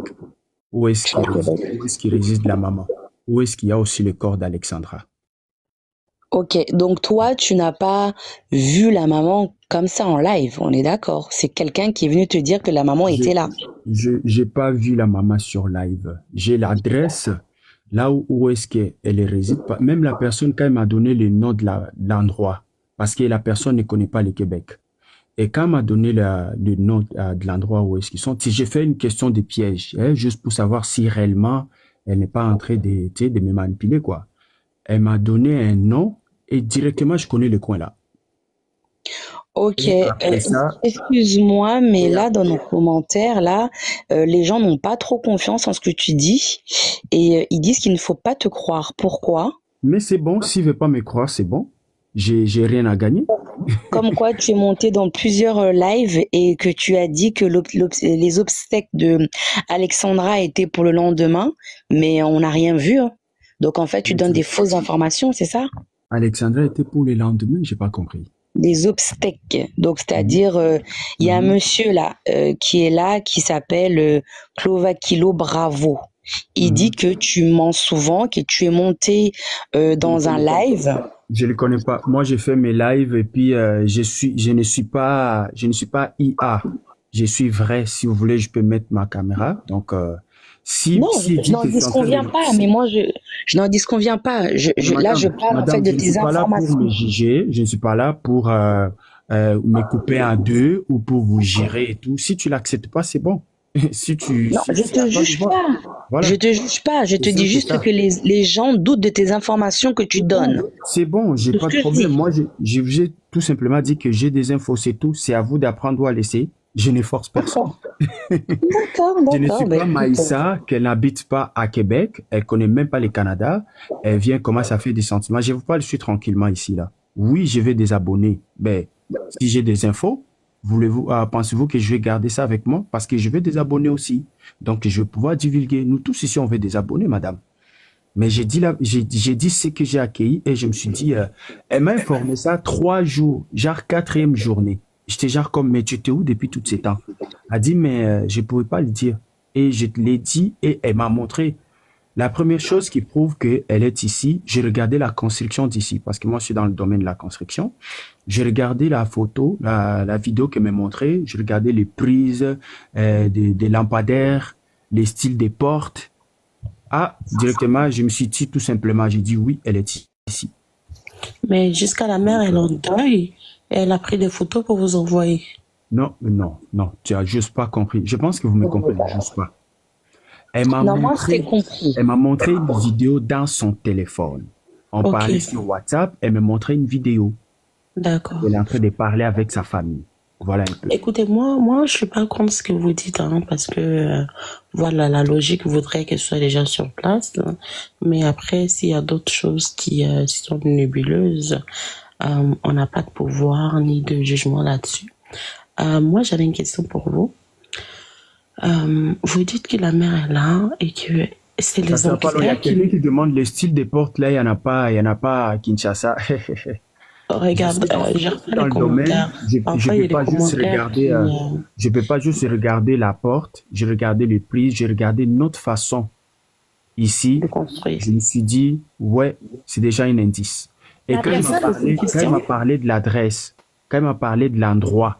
Où est-ce qu'il réside la maman? Où est-ce qu'il y a aussi le corps d'Alexandra? Ok, donc toi, tu n'as pas vu la maman comme ça en live, on est d'accord. C'est quelqu'un qui est venu te dire que la maman était là. J'ai pas vu la maman sur live. J'ai l'adresse, là où est-ce qu'elle réside. Même la personne, quand elle m'a donné le nom de l'endroit, parce que la personne ne connaît pas le Québec. Et quand elle m'a donné le nom de l'endroit où est-ce qu'ils sont, si j'ai fait une question de piège, juste pour savoir si réellement elle n'est pas en train de me manipuler, quoi. Elle m'a donné un nom et directement, je connais le coin là. Ok, excuse-moi, mais là, dans nos commentaires, là, les gens n'ont pas trop confiance en ce que tu dis et ils disent qu'il ne faut pas te croire. Pourquoi? Mais c'est bon, s'il ne veut pas me croire, c'est bon. J'ai rien à gagner. Comme quoi, tu es monté dans plusieurs lives et que tu as dit que les obsèques de Alexandra étaient pour le lendemain, mais on n'a rien vu. Hein. Donc, en fait, tu donnes des fausses informations, c'est ça? Alexandra était pour le lendemain, j'ai pas compris. Des obsèques. Donc, c'est-à-dire, il y a un monsieur là qui est là, qui s'appelle Clovakilo Bravo. Il dit que tu mens souvent, que tu es monté dans un live. Je le connais pas. Moi, j'ai fait mes lives et puis je ne suis pas IA. Je suis vrai. Si vous voulez, je peux mettre ma caméra. Donc, non, je n'en disconviens pas. Mais moi, je n'en disconviens pas. Là, je parle en fait de tes informations. Je ne suis pas là pour me couper en deux ou pour vous gérer et tout. Si tu l'acceptes pas, c'est bon. Si tu. Non, je te juge pas. Voilà. Je te juge pas. Je te dis juste que les gens doutent de tes informations que tu donnes. C'est bon, j'ai pas de problème. Moi, j'ai tout simplement dit que j'ai des infos, c'est tout. C'est à vous d'apprendre ou à laisser. Je ne force personne. D'accord. Je ne suis pas Maïssa, qu'elle n'habite pas à Québec. Elle connaît même pas le Canada. Elle vient commencer à faire des sentiments. Je vous parle, je suis tranquillement ici, là. Oui, je vais des abonnés. Mais si j'ai des infos, pensez-vous que je vais garder ça avec moi? Parce que je veux des abonnés aussi. Donc, je vais pouvoir divulguer. Nous tous ici, on veut des abonnés, madame. Mais j'ai dit ce que j'ai accueilli et je me suis dit, elle m'a informé ça 3 jours, genre 4e journée. J'étais genre comme, mais tu étais où depuis tous ces temps? Elle a dit, mais je ne pouvais pas le dire. Et je te l'ai dit et elle m'a montré. La première chose qui prouve qu'elle est ici, j'ai regardé la construction d'ici, parce que moi, je suis dans le domaine de la construction. J'ai regardé la photo, la vidéo qu'elle m'a montrée. J'ai regardé les prises des lampadaires, les styles des portes. Ah, directement, je me suis dit tout simplement, j'ai dit oui, elle est ici. Mais jusqu'à la mère, elle est en deuil. Elle a pris des photos pour vous envoyer. Non, tu as juste pas compris. Je pense que vous me comprenez juste pas. Elle m'a montré une vidéo dans son téléphone. On parlait sur WhatsApp, elle m'a montré une vidéo. D'accord. Elle est en train de parler avec sa famille. Voilà un peu. Écoutez, moi, je suis pas contre ce que vous dites, hein, parce que, voilà, la logique voudrait qu'elle soit déjà sur place. Hein. Mais après, s'il y a d'autres choses qui sont nébuleuses, on n'a pas de pouvoir ni de jugement là-dessus. Moi, j'avais une question pour vous. Vous dites que la mère est là et que c'est les Anglais qui... Il y a quelqu'un qui demande le style des portes, là, il y en a pas à Kinshasa. Regarde, j'ai repris les commentaires. Je peux pas juste regarder la porte, j'ai regardé les prix, j'ai regardé notre façon ici. Je me suis dit, ouais, c'est déjà un indice. Et quand elle m'a parlé de l'adresse, quand elle m'a parlé de l'endroit,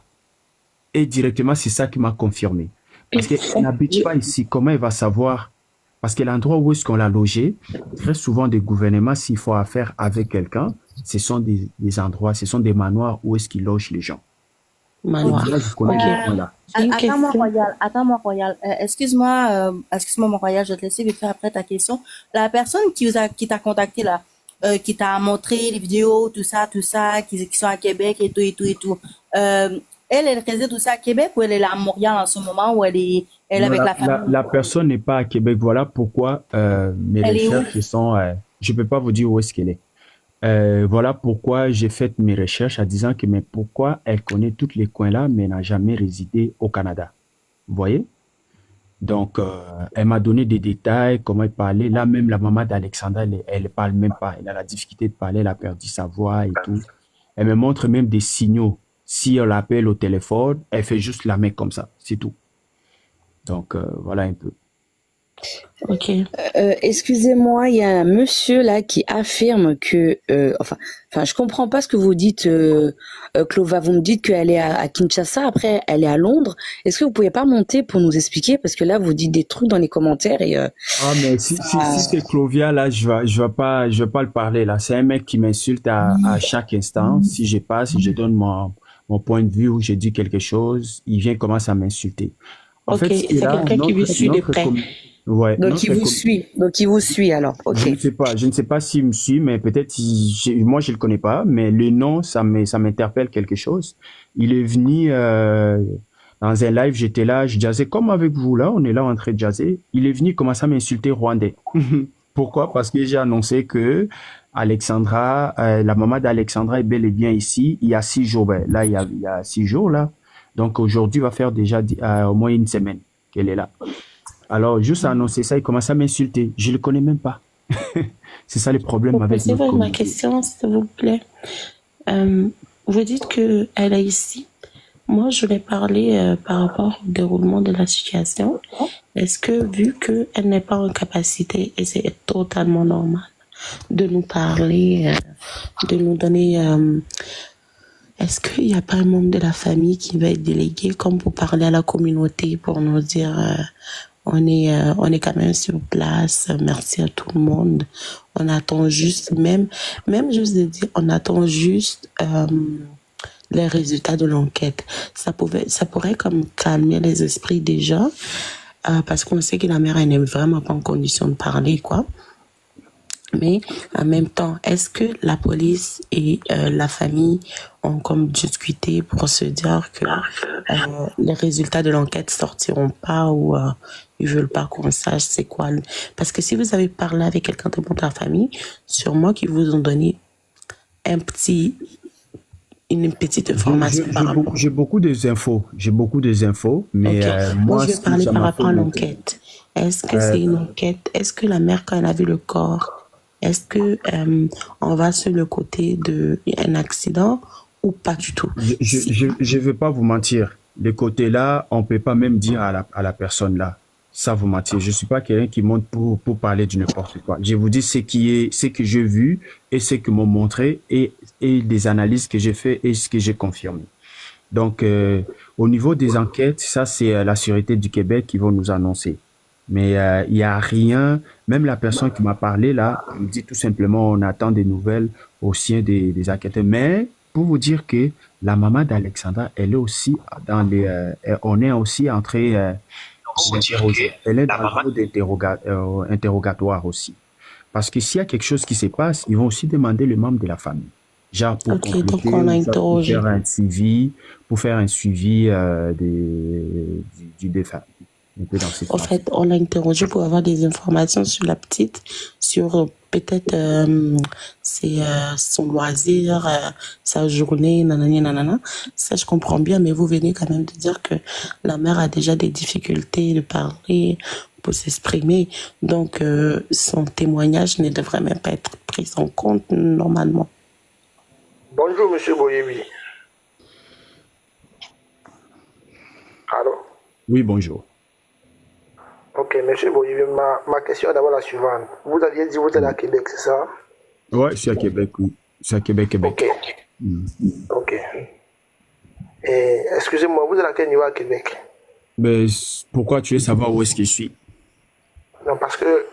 et directement, c'est ça qui m'a confirmé. Parce qu'elle n'habite pas ici. Comment elle va savoir? Parce que l'endroit où est-ce qu'on l'a logé, très souvent des gouvernements, s'il faut affaire avec quelqu'un, ce sont des endroits, ce sont des manoirs où est-ce qu'ils logent les gens. Manoir. Attends-moi, Royal. Excuse-moi, mon Royal, je vais te laisser vite faire après ta question. La personne qui t'a contacté là, qui t'a montré les vidéos, tout ça, qui sont à Québec et tout. Elle réside aussi à Québec ou elle est là à Montréal en ce moment ou elle est Elle est avec la La famille. personne n'est pas à Québec. Voilà pourquoi mes Elle est où? recherches sont. Je peux pas vous dire où est-ce qu'elle est. Voilà pourquoi j'ai fait mes recherches en disant que mais pourquoi elle connaît tous les coins là, mais n'a jamais résidé au Canada. Vous voyez? Donc, elle m'a donné des détails, comment elle parlait. Là, même la maman d'Alexandra, elle parle même pas. Elle a la difficulté de parler, elle a perdu sa voix et tout. Elle me montre même des signaux. Si on l'appelle au téléphone, elle fait juste la main comme ça, c'est tout. Donc, voilà un peu. Ok. Excusez-moi, il y a un monsieur là qui affirme que, enfin, je comprends pas ce que vous dites, Clova. Vous me dites qu'elle est à Kinshasa, après elle est à Londres. Est-ce que vous pouvez pas monter pour nous expliquer parce que là vous dites des trucs dans les commentaires et Ah, mais si c'est Clovia, là, je vais pas le parler, là. C'est un mec qui m'insulte à chaque instant. Si je passe, je donne mon point de vue ou je dis quelque chose, il vient commencer à m'insulter. En Ok, fait, c'est quelqu'un qui vous suit de près. Ouais, donc il vous suit, alors. Ok. Je ne sais pas s'il me suit, mais peut-être, moi je le connais pas, mais le nom, ça m'interpelle quelque chose. Il est venu, dans un live, j'étais là, je jazzais comme avec vous là, on est là en train de jazzer. Il est venu commencer à m'insulter rwandais. Pourquoi? Parce que j'ai annoncé que Alexandra, la maman d'Alexandra est bel et bien ici, il y a 6 jours, là, il y a 6 jours là. Donc aujourd'hui, va faire déjà au moins une semaine qu'elle est là. Alors, juste à annoncer ça, il commence à m'insulter. Je le connais même pas. C'est ça le problème avec notre Posez-moi ma communauté. question, s'il vous plaît. Vous dites que elle est ici. Moi, je voulais parler par rapport au déroulement de la situation. Est-ce que, vu qu'elle n'est pas en capacité, et c'est totalement normal, de nous parler, de nous donner... est-ce qu'il n'y a pas un membre de la famille qui va être délégué comme pour parler à la communauté, pour nous dire on est quand même sur place, merci à tout le monde, on attend juste, même juste de dire, on attend juste les résultats de l'enquête. Ça pourrait comme calmer les esprits déjà, parce qu'on sait que la mère elle n'est vraiment pas en condition de parler, quoi. Mais en même temps, est-ce que la police et la famille ont comme discuté pour se dire que les résultats de l'enquête sortiront pas ou ils veulent pas qu'on sache c'est quoi? Parce que si vous avez parlé avec quelqu'un de votre famille, sûrement qu'ils vous ont donné une petite information par rapport. J'ai beaucoup d'infos. Mais Ok. moi, je vais parler par rapport à l'enquête. Est-ce que c'est une enquête? Est-ce que la mère, quand elle a vu le corps, est-ce que on va sur le côté d'un accident ou pas du tout? Je veux pas vous mentir. Le côté là, on peut pas même dire à la personne là. Ça vous mentir. Je suis pas quelqu'un qui monte pour parler du n'importe quoi. Je vous dis ce que j'ai vu et ce que m'ont montré et des analyses que j'ai fait et ce que j'ai confirmé. Donc, au niveau des enquêtes, ça c'est la Sûreté du Québec qui vont nous annoncer. Mais il y a rien, même la personne qui m'a parlé là, elle me dit tout simplement on attend des nouvelles au sein des enquêteurs. Mais pour vous dire que la maman d'Alexandra, elle est aussi dans on est aussi en train d'interroger. Elle est dans le mode interrogatoire aussi. Parce que s'il y a quelque chose qui se passe, ils vont aussi demander le membre de la famille. Genre pour Ok, donc on a interrogé. pour faire un suivi du défunt. En fait, on l'a interrogé pour avoir des informations sur la petite, sur peut-être son loisir, sa journée, nanani, nanana. Ça, je comprends bien, mais vous venez quand même de dire que la mère a déjà des difficultés de parler, pour s'exprimer. Donc, son témoignage ne devrait même pas être pris en compte normalement. Bonjour, monsieur Boyebi. Allô? Oui, bonjour. Ok, monsieur Boyebi, ma question est d'abord la suivante. Vous aviez dit que vous êtes à Québec, c'est ça? Oui, je suis à Québec, oui. Je suis à Québec. Ok. Ok. Et excusez-moi, vous êtes à quel niveau à Québec? Mais pourquoi tu veux savoir où est-ce que je suis? Non, parce que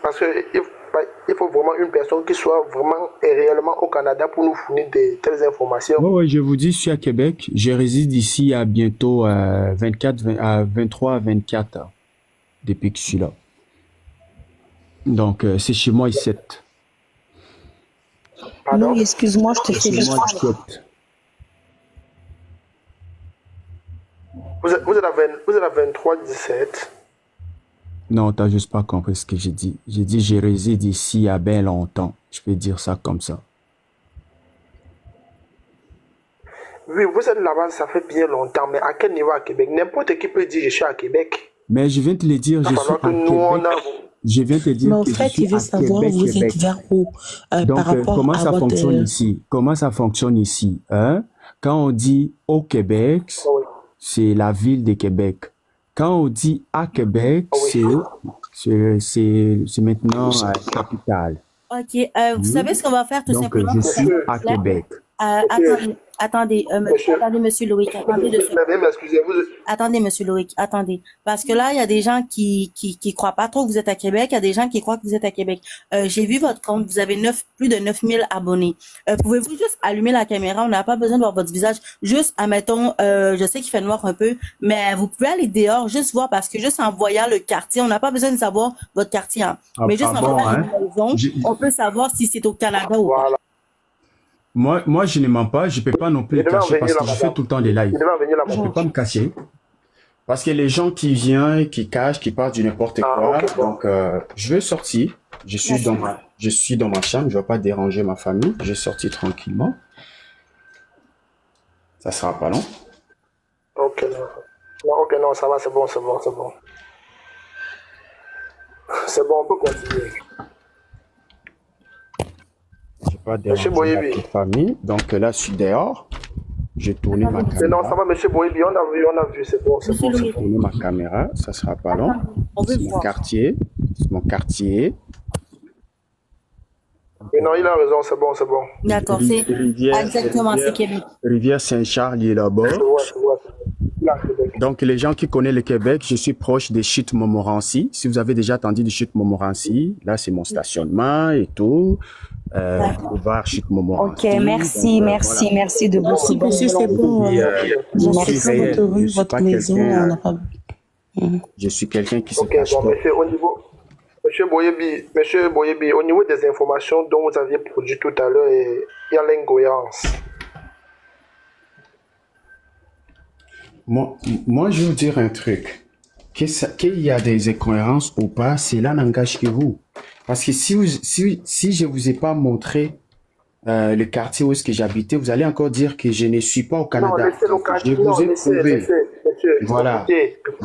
il faut vraiment une personne qui soit vraiment et réellement au Canada pour nous fournir de telles informations. Oui, je vous dis, je suis à Québec. Je réside ici à bientôt 23 à 24 ans depuis que je suis là. Donc, c'est chez moi ici. Pardon? Oui, excuse-moi, je te fais juste... Vous êtes à 23-17. Non, t'as juste pas compris ce que j'ai dit. J'ai dit, je réside ici il y a bien longtemps. Je peux dire ça comme ça. Oui, vous êtes là-bas, ça fait bien longtemps, mais à quel niveau à Québec? N'importe qui peut dire je suis à Québec. Mais je viens de te le dire, je suis à Québec. Je viens de te dire Mais en que je fait, suis il veut à savoir Québec, vous êtes Québec. vers où Donc, par rapport comment à ça votre... fonctionne ici? Comment ça fonctionne ici? Hein? Quand on dit au Québec, c'est la ville de Québec. Quand on dit à Québec, c'est maintenant la capitale. Ok, vous savez ce qu'on va faire tout Donc, simplement? je suis à Québec. Attendez, monsieur Loïc, attendez de Attendez, monsieur Loïc, attendez. Parce que là, il y a des gens qui croient pas trop que vous êtes à Québec, il y a des gens qui croient que vous êtes à Québec. J'ai vu votre compte, vous avez plus de 9000 abonnés. Pouvez-vous juste allumer la caméra? On n'a pas besoin de voir votre visage. Juste, admettons, je sais qu'il fait noir un peu, mais vous pouvez aller dehors, juste voir, parce que juste en voyant le quartier, on n'a pas besoin de savoir votre quartier, hein. Mais juste en voyant la maison, on peut savoir si c'est au Canada ou pas. Moi, je ne mens pas, je ne peux pas non plus le cacher parce que je fais tout le temps des lives. Je ne peux pas me cacher. Parce que les gens qui viennent, qui cachent, qui parlent du n'importe quoi, donc je vais sortir. Je suis dans ma chambre, je ne vais pas déranger ma famille. Je vais sortir tranquillement. Ça ne sera pas long. Ok, non, ça va, c'est bon. C'est bon, on peut continuer. Je n'ai pas dérangé ma famille. Donc là, je suis dehors. J'ai tourné ma caméra. Non, ça va, monsieur Boyebi, on a vu, c'est bon. J'ai tourné ma caméra, ça ne sera pas long. C'est mon quartier. Mais non, il a raison, c'est bon. D'accord, c'est exactement, c'est Québec. Rivière Saint-Charles, il est là-bas. Donc, les gens qui connaissent le Québec, je suis proche des chutes Montmorency. Si vous avez déjà entendu des chutes Montmorency, là, c'est mon stationnement et tout. Boulevard chute Montmorency. Ok, merci de beaucoup. Merci, c'est bon. Je suis quelqu'un qui se cache pas. Monsieur Boyebi, au niveau des informations dont vous aviez produit tout à l'heure, il y a l'incohérence. Moi, je vais vous dire un truc. Qu'il y a des incohérences ou pas, cela n'engage que vous. Parce que si je vous ai pas montré le quartier où est-ce que j'habitais, vous allez encore dire que je ne suis pas au Canada. Je vous ai prouvé. Voilà.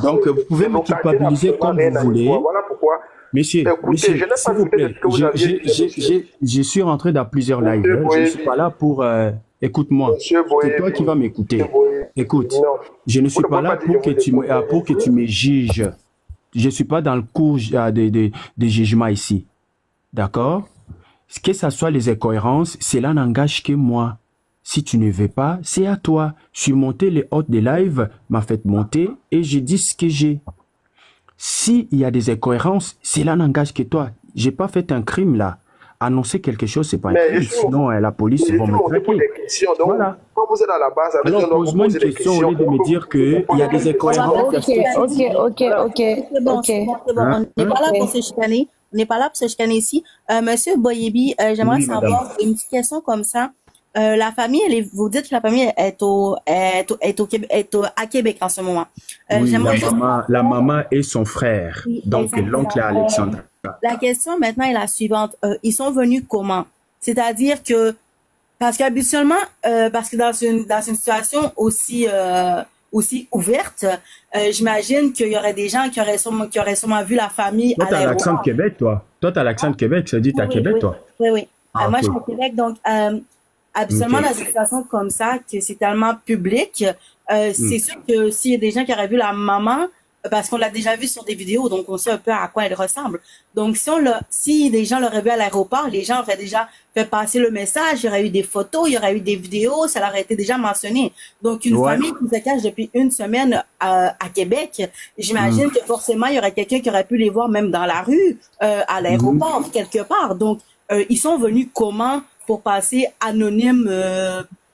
Donc, vous pouvez me culpabiliser comme vous voulez. Voilà pourquoi. Monsieur, s'il vous plaît, je suis rentré dans plusieurs lives. Je ne suis pas là pour... Écoute-moi, c'est toi qui vas m'écouter. Écoute, je ne suis pas là pour que tu me juges. Je ne suis pas dans le cours de jugement ici. D'accord? Que ce soit les incohérences, cela n'engage que moi. Si tu ne veux pas, c'est à toi. Je suis monté les hôtes des lives, m'a fait monter et j'ai dit ce que j'ai. S'il y a des incohérences, cela n'engage que toi. J'ai pas fait un crime là. Annoncer quelque chose, c'est pas un crime. Sinon, la police va me traquer. Voilà. Quand vous êtes à la base, alors pose-moi une question au lieu de me dire qu'il y a des incohérences. Ok. On n'est pas là pour se chicaner. On n'est pas là pour se chicaner ici. Monsieur Boyebi, j'aimerais savoir une petite question comme ça. La famille, vous dites que la famille est à Québec en ce moment. Oui, la maman et son frère, oui, donc l'oncle Alexandre. La question maintenant est la suivante. Ils sont venus comment? C'est-à-dire que, parce qu'habituellement, parce que dans une situation aussi ouverte, j'imagine qu'il y aurait des gens qui auraient sûrement vu la famille à l'aéroport. Toi, t'as l'accent de Québec, toi. Toi, t'as l'accent de Québec, ça dit t'es à Québec, toi. Oui. Moi, je suis à Québec, donc... Habituellement, dans une situation comme ça, que c'est tellement public, c'est sûr que s'il y a des gens qui auraient vu la maman, parce qu'on l'a déjà vu sur des vidéos, donc on sait un peu à quoi elle ressemble. Donc, si des gens l'auraient vu à l'aéroport, les gens auraient déjà fait passer le message, il y aurait eu des photos, il y aurait eu des vidéos, ça leur aurait été déjà mentionné. Donc, une famille qui se cache depuis une semaine à Québec, j'imagine que forcément, il y aurait quelqu'un qui aurait pu les voir même dans la rue, à l'aéroport, quelque part. Donc, ils sont venus comment pour passer anonyme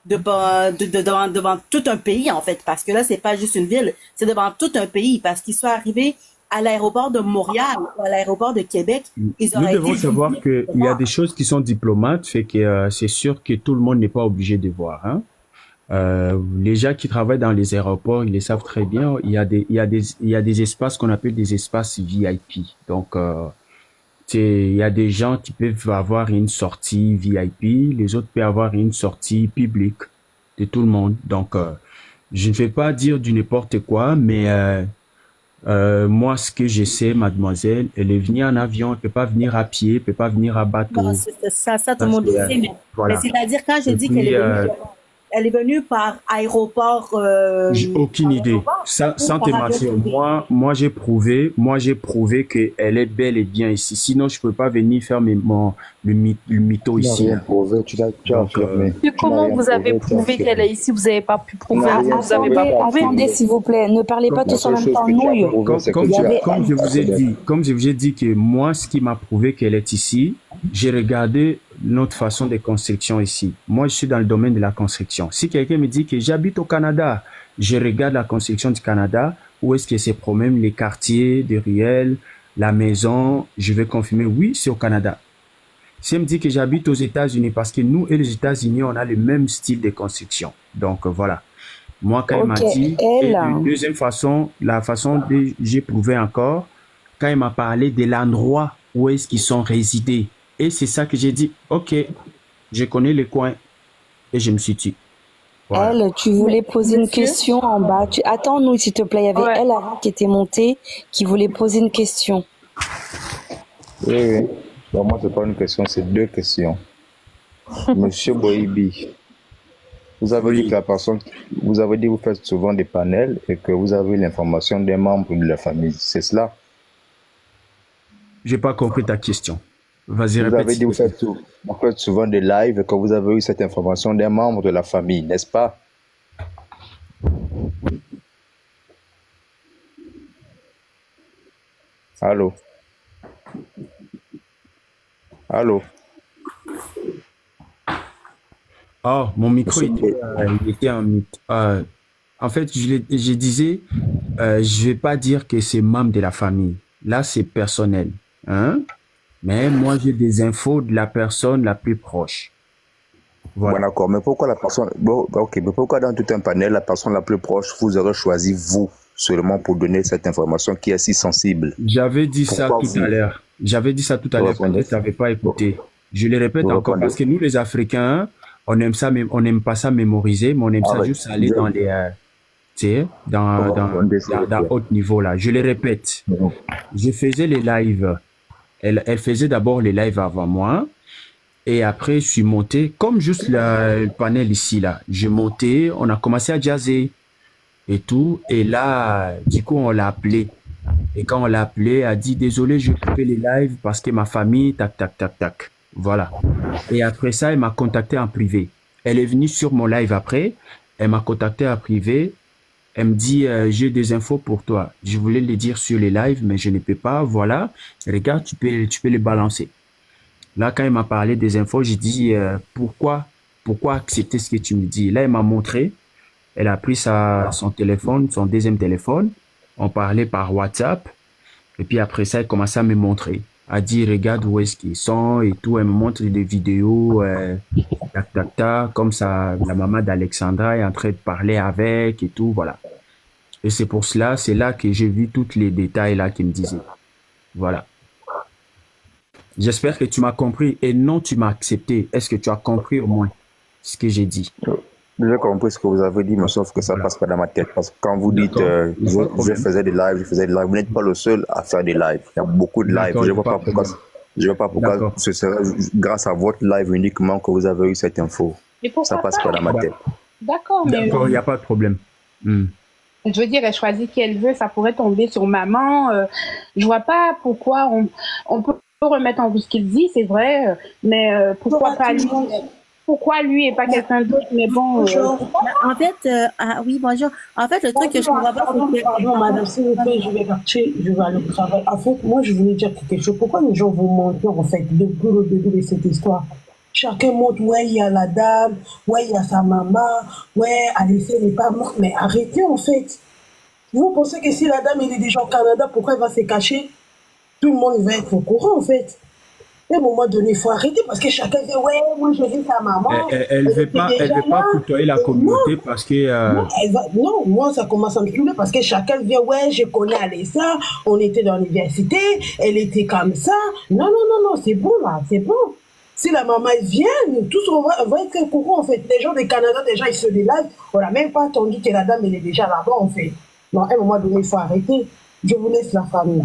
devant tout un pays, en fait. Parce que là, c'est pas juste une ville, c'est devant tout un pays. Parce qu'ils sont arrivés à l'aéroport de Montréal ou à l'aéroport de Québec. Nous devons savoir qu'il y a des choses qui sont diplomates, fait que c'est sûr que tout le monde n'est pas obligé de voir. Hein? Les gens qui travaillent dans les aéroports, ils le savent très bien. Il y a des espaces qu'on appelle des espaces VIP. Donc, il y a des gens qui peuvent avoir une sortie VIP, les autres peuvent avoir une sortie publique de tout le monde. Donc, je ne vais pas dire du n'importe quoi, mais moi, ce que je sais, mademoiselle, elle est venue en avion, elle peut pas venir à pied, elle peut pas venir à bateau. Non, ça, tout le monde le sait. Mais Voilà. c'est-à-dire, quand je Et dis puis, qu'elle est venue, elle est venue par aéroport. j'ai aucune idée. Sans te mentir, moi j'ai prouvé qu'elle est bel et bien ici. Sinon, je peux pas venir faire le mytho Tu n'as ici. rien prouvé, tu as Donc, affirmé. Mais Tu n'as comment rien vous avez prouvé, tu as prouvé qu'elle affirmé. est ici? Vous n'avez pas pu prouver. Non, rien Vous n'avez pas prouvé, prouvé. Attendez, s'il vous plaît, ne parlez pas La tous en seule même chose temps. que tu as Nouille. prouvé, c'est que Comme tu as je vous ai dit, comme je vous ai dit que moi, ce qui m'a prouvé qu'elle est ici, j'ai regardé notre façon de construction ici. Moi, je suis dans le domaine de la construction. Si quelqu'un me dit que j'habite au Canada, je regarde la construction du Canada, où est-ce que c'est problème, les quartiers, des ruelles, la maison, je vais confirmer, oui, c'est au Canada. Si elle me dit que j'habite aux États-Unis, parce que nous et les États-Unis, on a le même style de construction. Donc, voilà. Moi, quand elle m'a Ok, dit, et elle. de deuxième façon, la façon dont j'ai prouvé encore, quand il m'a parlé de l'endroit où est-ce qu'ils sont résidés. Et c'est ça que j'ai dit, ok, je connais les coins. Et je me suis dit, voilà. Elle, tu voulais poser une Monsieur? question en bas. Attends-nous, s'il te plaît. Il y avait Ouais. elle avant qui était montée, qui voulait poser une question. Oui, oui. Bon, moi, c'est pas une question, c'est deux questions. Monsieur Boibi, vous avez dit que la personne, vous avez dit que vous faites souvent des panels et que vous avez l'information des membres de la famille. C'est cela? J'ai pas compris ta question. Vas-y, Vous répète. avez dit que vous faites souvent des lives et que vous avez eu cette information des membres de la famille, n'est-ce pas? Allô? Allô? Oh, mon micro Monsieur il était en mute. En fait, je disais, je vais pas dire que c'est membre de la famille. Là, c'est personnel. Hein? Mais moi, j'ai des infos de la personne la plus proche. Voilà. Bon, d'accord, mais pourquoi la personne, bon, ok, mais pourquoi dans tout un panel, la personne la plus proche, vous aurez choisi vous seulement pour donner cette information qui est si sensible? J'avais dit ça Pourquoi tout vous? à l'heure. J'avais dit ça tout à Vous l'heure. répondez? Peut-être que tu n'avais pas écouté. Je le répète Vous encore répondez? parce que nous, les Africains, on aime ça, on n'aime pas ça mémoriser, mais on aime ça Arrête. juste aller dans les, tu sais, dans haut niveau là. Je le répète. Je faisais les lives. Elle faisait d'abord les lives avant moi. Et après, je suis monté, comme juste le panel ici, là. J'ai monté, on a commencé à jazzer et tout. Et là, du coup, on l'a appelé. Et quand on l'a appelé, elle a dit, désolé, je vais couper les lives parce que ma famille, tac, tac, tac, tac. Voilà. Et après ça, elle m'a contacté en privé. Elle est venue sur mon live après. Elle m'a contacté en privé. Elle me dit, j'ai des infos pour toi. Je voulais les dire sur les lives, mais je ne peux pas. Voilà. Regarde, tu peux les balancer. Là, quand elle m'a parlé des infos, j'ai dit, pourquoi accepter ce que tu me dis? Là, elle m'a montré. Elle a pris son téléphone, son deuxième téléphone. On parlait par WhatsApp. Et puis après ça, elle commençait à me montrer. Elle dit, regarde où est-ce qu'ils sont et tout. Elle me montre des vidéos, tac, tac, tac. Comme ça, la maman d'Alexandra est en train de parler avec et tout, voilà. Et c'est pour cela, c'est là que j'ai vu tous les détails là qu'elle me disait. Voilà. J'espère que tu m'as compris et non, tu m'as accepté. Est-ce que tu as compris au moins ce que j'ai dit? J'ai compris ce que vous avez dit, mais sauf que ça passe pas dans ma tête. Parce que quand vous dites, je faisais des lives, vous n'êtes pas le seul à faire des lives. Il y a beaucoup de lives. Je ne vois pas pourquoi ce serait grâce à votre live uniquement que vous avez eu cette info. Ça passe pas dans ma tête. D'accord, mais... D'accord, il n'y a pas de problème. Je veux dire, elle choisit qui elle veut, ça pourrait tomber sur maman. Je vois pas pourquoi on peut remettre en cause ce qu'il dit, c'est vrai, mais pourquoi pas lui? Pourquoi lui et pas quelqu'un d'autre? Mais bon. Bonjour. En fait, oui, bonjour. En fait, le truc que je ne comprends pas, c'est que. Pardon, madame, s'il vous plaît, je vais partir, je vais aller au travail. En fait, moi, je voulais dire quelque chose. Pourquoi les gens vous mentent, en fait, depuis le début de cette histoire? Chacun montre, ouais, il y a la dame, ouais, il y a sa maman, ouais, Alicia n'est pas morte. Mais arrêtez, en fait. Vous pensez que si la dame, elle est déjà au Canada, pourquoi elle va se cacher? Tout le monde va être au courant, en fait. à un moment donné, il faut arrêter parce que chacun dit, ouais, moi je vis sa maman. Elle ne veut pas côtoyer la communauté parce que... Non, moi ça commence à me saouler parce que chacun vient, ouais, je connais Alessa, on était dans l'université, elle était comme ça. Non, c'est bon là, c'est bon. Si la maman vient, nous tous on va être au courant en fait. Les gens du Canada, déjà ils se délèvent, on n'a même pas attendu que la dame elle est déjà là-bas en fait. Non, à un moment donné, il faut arrêter. Je vous laisse la famille.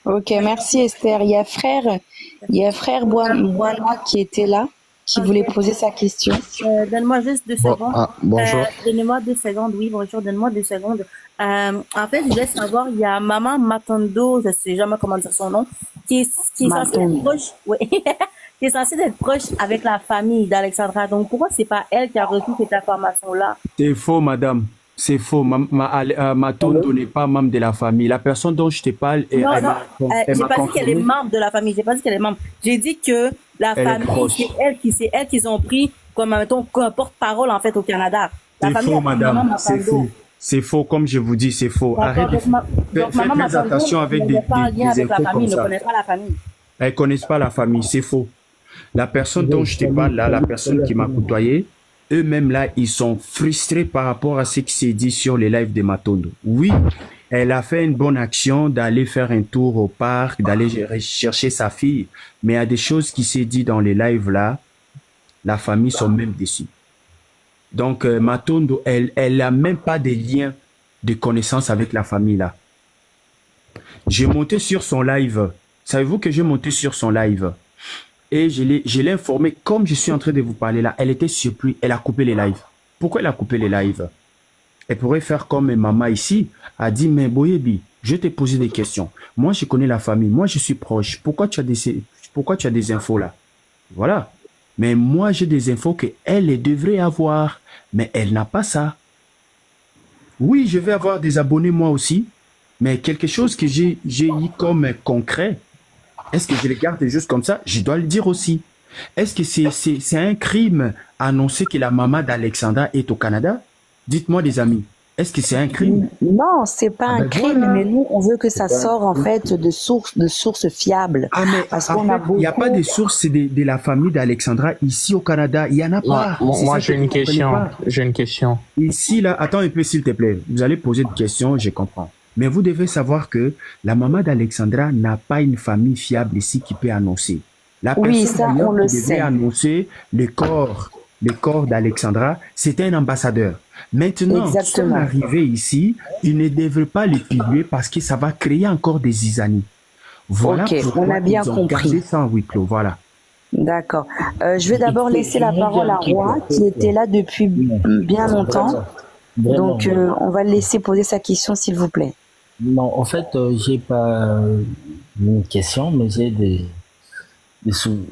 Ok, merci Esther. Il y a frère Boinois qui était là, qui voulait poser sa question. Donne-moi juste 2 secondes. Bonjour. Donnez-moi 2 secondes. Oui, bonjour, donne-moi 2 secondes. En fait, je voulais savoir, il y a Maman Matondo, je sais jamais comment dire son nom, qui est censée être proche, oui, qui est censée être proche avec la famille d'Alexandra. Donc, pourquoi c'est pas elle qui a reçu cette information-là? C'est faux, madame. C'est faux. Matondo n'est pas membre de la famille. La personne dont je te parle est... Non, j'ai pas dit qu'elle est membre de la famille. J'ai pas dit qu'elle est membre. J'ai dit que la famille, c'est elle qu'ils ont pris comme, mettons, porte-parole, en fait, au Canada. C'est faux, madame. C'est faux. C'est faux, comme je vous dis, c'est faux. Arrêtez. Faites attention avec des infos comme ça. Elles ne connaissent pas la famille, c'est faux. La personne dont je te parle là, la personne qui m'a côtoyé, eux-mêmes là, ils sont frustrés par rapport à ce qui s'est dit sur les lives de Matondo. Oui, elle a fait une bonne action d'aller faire un tour au parc, d'aller chercher sa fille. Mais il y a des choses qui s'est dit dans les lives là, la famille sont même déçus. Donc Matondo, elle n'a même pas de lien de connaissance avec la famille là. J'ai monté sur son live. Savez-vous que j'ai monté sur son live? Et je l'ai informé, comme je suis en train de vous parler là, elle était surprise, elle a coupé les lives. Pourquoi elle a coupé les lives? Elle pourrait faire comme maman ici, a dit, mais Boyebi, je t'ai posé des questions. Moi, je connais la famille, moi, je suis proche. Pourquoi tu as des infos là? Voilà. Mais moi, j'ai des infos qu'elle devrait avoir, mais elle n'a pas ça. Oui, je vais avoir des abonnés moi aussi, mais quelque chose que j'ai eu comme concret. Est-ce que je les garde juste comme ça? Je dois le dire aussi. Est-ce que c'est un crime annoncer que la maman d'Alexandra est au Canada? Dites-moi les amis. Est-ce que c'est un crime? Non, c'est pas un crime, voilà. Mais nous, on veut que ça sorte en fait de sources fiables. Ah, mais parce en fait, il n'y a pas de sources de la famille d'Alexandra ici au Canada. Il n'y en a pas. Moi, j'ai une question. J'ai une question. Ici, là, attends un peu s'il te plaît. Vous allez poser des questions, je comprends. Mais vous devez savoir que la maman d'Alexandra n'a pas une famille fiable ici qui peut annoncer. La personne qui devait annoncer le corps d'Alexandra, c'était un ambassadeur. Maintenant, son arrivée ici, il ne devrait pas le publier parce que ça va créer encore des zizanies. Voilà on a bien compris. Ça en huis clos, voilà. D'accord. Je vais d'abord laisser la parole à Roi, qui était là depuis bien longtemps. Donc, on va le laisser poser sa question, s'il vous plaît. Non, en fait, j'ai pas une question, mais j'ai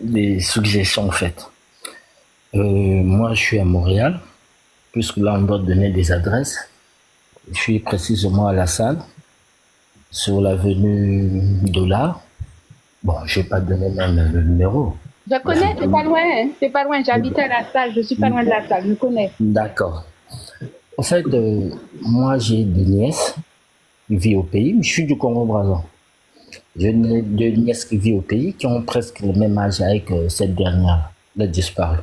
des suggestions, en fait. Moi, je suis à Montréal, puisque là, on doit donner des adresses. Je suis précisément à la salle, sur l'avenue Dollar. Bon, je vais pas donner même le numéro. Je connais, c'est pas loin, j'habite à la salle, je suis pas loin de la salle, je connais. D'accord. En fait, moi, j'ai des nièces qui vivent au pays, mais je suis du Congo-Brazza. J'ai deux nièces qui vivent au pays, qui ont presque le même âge avec cette dernière, la disparue,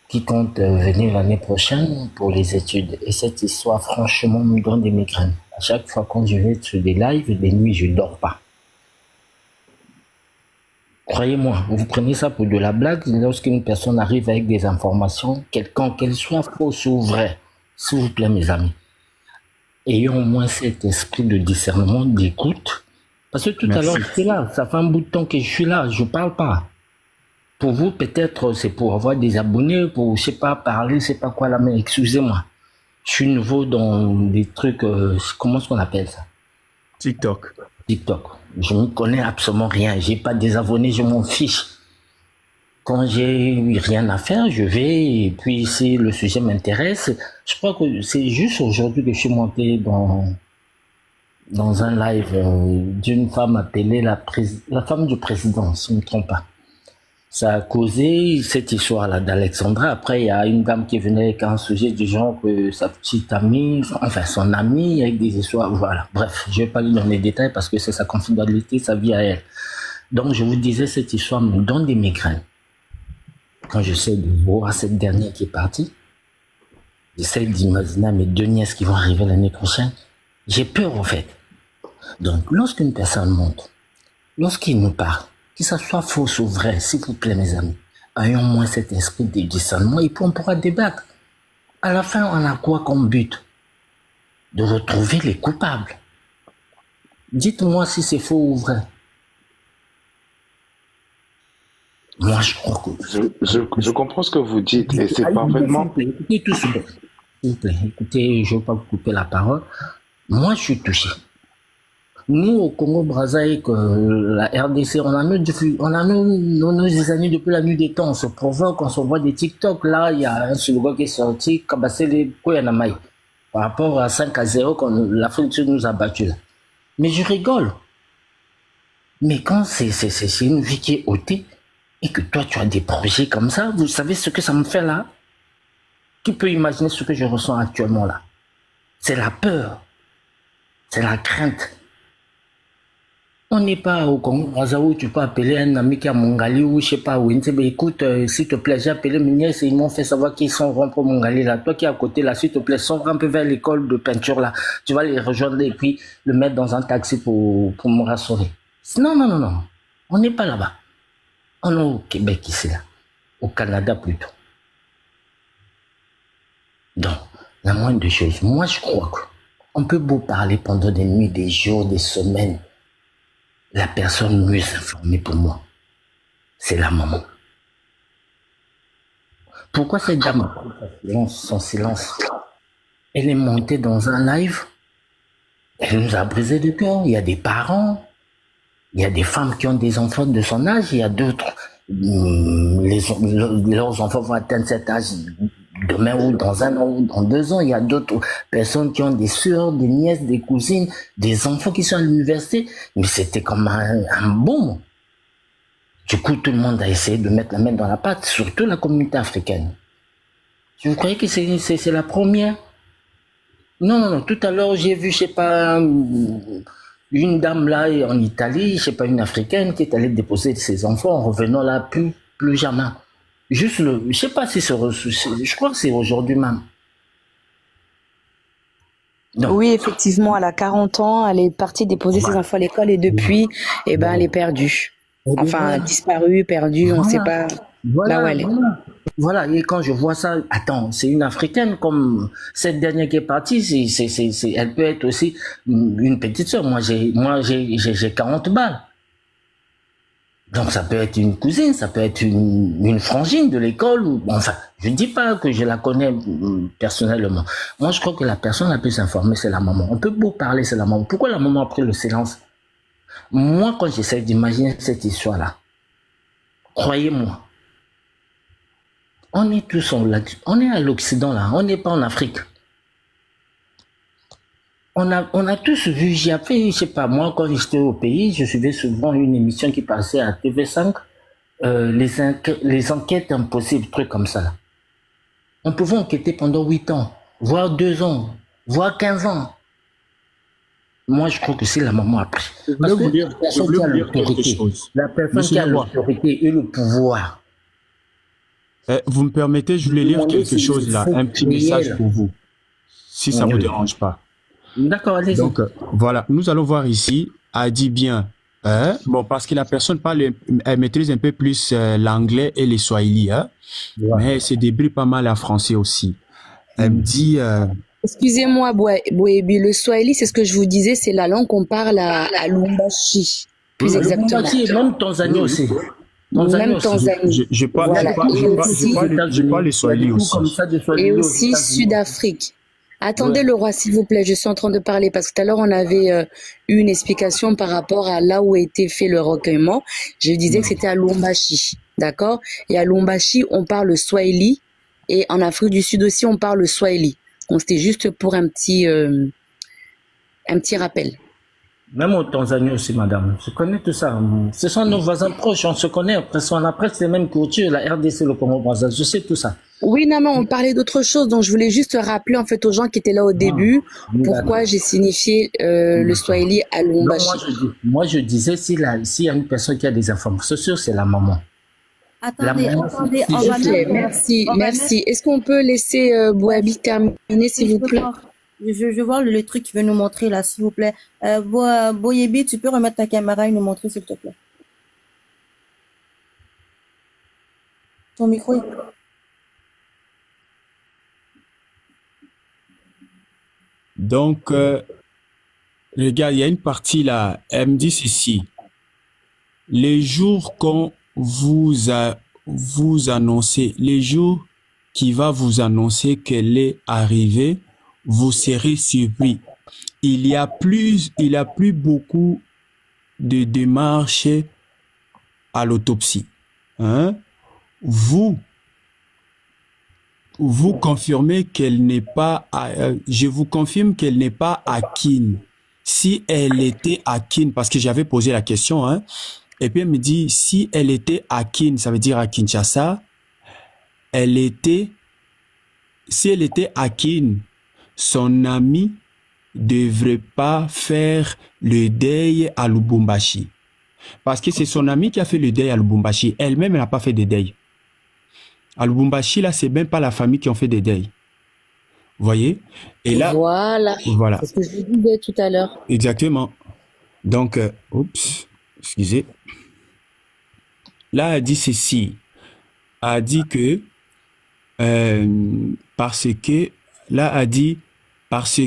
qui compte venir l'année prochaine pour les études. Et cette histoire, franchement, me donne des migraines. À chaque fois quand je vais sur des lives, des nuits, je ne dors pas. Croyez-moi, vous prenez ça pour de la blague. Lorsqu'une personne arrive avec des informations, qu'elles soient fausses ou vraies, s'il vous plaît, mes amis, ayons au moins cet esprit de discernement, d'écoute. Parce que tout à l'heure, j'étais là, ça fait un bout de temps que je suis là, je ne parle pas. Pour vous, peut-être, c'est pour avoir des abonnés, pour, je sais pas, parler, je sais pas quoi là, mais excusez-moi. Je suis nouveau dans des trucs, comment est-ce qu'on appelle ça? TikTok. TikTok. Je ne connais absolument rien. J'ai pas des abonnés, je m'en fiche. Quand j'ai rien à faire, je vais, et puis si le sujet m'intéresse, je crois que c'est juste aujourd'hui que je suis monté dans un live d'une femme appelée la femme du président, si je ne me trompe pas. Ça a causé cette histoire-là d'Alexandra. Après, il y a une dame qui venait avec un sujet du genre que sa petite amie, enfin son amie, avec des histoires, voilà. Bref, je ne vais pas lui donner les détails parce que c'est sa confidentialité, sa vie à elle. Donc, je vous disais, cette histoire me donne des migraines. Quand j'essaie de voir cette dernière qui est partie, j'essaie d'imaginer mes 2 nièces qui vont arriver l'année prochaine. J'ai peur, en fait. Donc, lorsqu'une personne monte, lorsqu'il nous parle, que ça soit faux ou vrai, s'il vous plaît, mes amis, ayons moins cet esprit de discernement et puis on pourra débattre. À la fin, on a quoi comme but? De retrouver les coupables. Dites-moi si c'est faux ou vrai. Moi, je crois que... Je comprends ce que vous dites et c'est parfaitement... Écoutez tout ce s'il vous plaît, écoutez, je ne veux pas vous couper la parole. Moi, je suis touché. Nous, au Congo-Brazzaville, la RDC, on a nos amis depuis la nuit des temps. On se provoque, on se voit des TikTok. Là, il y a un slogan qui est sorti, Kabassele Koyanamai, par rapport à 5-0 quand l'Afrique du Sud nous a battus. Mais je rigole. Mais quand c'est une vie qui est ôtée, et que toi, tu as des projets comme ça, vous savez ce que ça me fait là? Qui peut imaginer ce que je ressens actuellement là? C'est la peur. C'est la crainte. On n'est pas au Congo Brazzaville, tu peux appeler un ami qui est à Mongali ou je sais pas où. Écoute, s'il te plaît, j'ai appelé mes nièces et ils m'ont fait savoir qu'ils sont rentrés au Mongali là. Toi qui es à côté là, s'il te plaît, sors un peu vers l'école de peinture là. Tu vas les rejoindre et puis le mettre dans un taxi pour me rassurer. Non. On n'est pas là-bas. On est au Québec ici là. Au Canada plutôt. Donc, la moindre des choses, moi je crois qu'on peut beau parler pendant des nuits, des jours, des semaines. La personne mieux informée pour moi, c'est la maman. Pourquoi cette dame a pris son silence? Elle est montée dans un live, elle nous a brisé le cœur. Il y a des parents, il y a des femmes qui ont des enfants de son âge, il y a d'autres, leurs enfants vont atteindre cet âge demain ou dans 1 an ou dans 2 ans. Il y a d'autres personnes qui ont des sœurs, des nièces, des cousines, des enfants qui sont à l'université. Mais c'était comme un boom. Du coup, tout le monde a essayé de mettre la main dans la pâte, surtout la communauté africaine. Vous croyez que c'est la première? Non. Tout à l'heure, j'ai vu, je sais pas, une dame là en Italie, je sais pas, une africaine qui est allée déposer ses enfants en revenant là, plus jamais. Juste je sais pas si je crois que c'est aujourd'hui même. Donc. Oui, effectivement, elle a 40 ans, elle est partie déposer ses enfants à l'école et depuis, elle est perdue. Enfin, disparue, perdue, on ne sait pas là où elle est. Voilà, et quand je vois ça, attends, c'est une africaine comme cette dernière qui est partie, elle peut être aussi une petite soeur. Moi, j'ai 40 balles. Donc ça peut être une cousine, ça peut être une frangine de l'école, enfin, je ne dis pas que je la connais personnellement. Moi, je crois que la personne la plus informée, c'est la maman. On peut beau parler, c'est la maman. Pourquoi la maman a pris le silence? Moi, quand j'essaie d'imaginer cette histoire-là, croyez-moi, on est tous on est à l'Occident là, on n'est pas en Afrique. On a tous vu, j'ai fait, je sais pas, moi quand j'étais au pays, je suivais souvent une émission qui passait à TV5, les enquêtes impossibles, trucs comme ça là. On pouvait enquêter pendant 8 ans, voire 2 ans, voire 15 ans. Moi je crois que c'est la maman a pris. Parce que la personne qui a l'autorité et le pouvoir. Vous me permettez, je voulais lire quelque chose là, un petit message pour vous, si ça ne vous dérange pas. D'accord, allez-y. Donc, voilà, nous allons voir ici, elle dit bien, bon, parce que la personne elle maîtrise un peu plus l'anglais et les swahili, mais elle se débrouille pas mal en français aussi. Elle me dit... Excusez-moi, Bouébi, le swahili, c'est ce que je vous disais, c'est la langue qu'on parle à Lumbashi, plus exactement. Lumbashi et même Tanzanie aussi. Même Tanzanie. Je parle les swahili aussi. Et aussi Sud-Afrique. Attendez le roi, s'il vous plaît, je suis en train de parler parce que tout à l'heure on avait eu une explication par rapport à là où a été fait le recueillement. Je disais que c'était à Lumbashi, d'accord? Et à Lumbashi, on parle le swahili et en Afrique du Sud aussi, on parle le swahili. Donc c'était juste pour un petit rappel. Même au Tanzanie aussi, madame. Je connais tout ça. Ce sont nos voisins proches. On se connaît. On a presque les mêmes cultures. La RDC, le Congo-Brazzaville. Je sais tout ça. Oui, non, mais on parlait d'autre chose. Donc, je voulais juste rappeler, en fait, aux gens qui étaient là au début, pourquoi j'ai signifié le Swahili à Lubumbashi. Moi, je disais, s'il y a une personne qui a des informations sûres, c'est la maman. Attendez, on va merci. Est-ce qu'on peut laisser Bouabi terminer, s'il vous plaît? Je vois le truc qu'il veut nous montrer là, s'il vous plaît. Boyebi, tu peux remettre ta caméra et nous montrer, s'il te plaît. Ton micro est... Donc, regarde, il y a une partie là, elle me dit ceci. Les jours qu'on vous annoncez, les jours qui va vous annoncer qu'elle est arrivée, vous serez surpris. Il y a plus beaucoup de démarches à l'autopsie. Hein? Vous confirmez qu'elle n'est pas, je vous confirme qu'elle n'est pas à Kin. Si elle était à Kin, parce que j'avais posé la question, hein, et puis elle me dit, si elle était à Kin, ça veut dire à Kinshasa, si elle était à Kin, son ami devrait pas faire le deuil à Lubumbashi. Parce que c'est son ami qui a fait le deuil à Lubumbashi. Elle-même, elle n'a pas fait de deuil. À Lubumbashi, là, c'est même pas la famille qui ont fait des deuils. Vous voyez? Et là, voilà. C'est ce que je vous disais tout à l'heure. Exactement. Donc, excusez. Là, elle dit ceci. Elle dit que, parce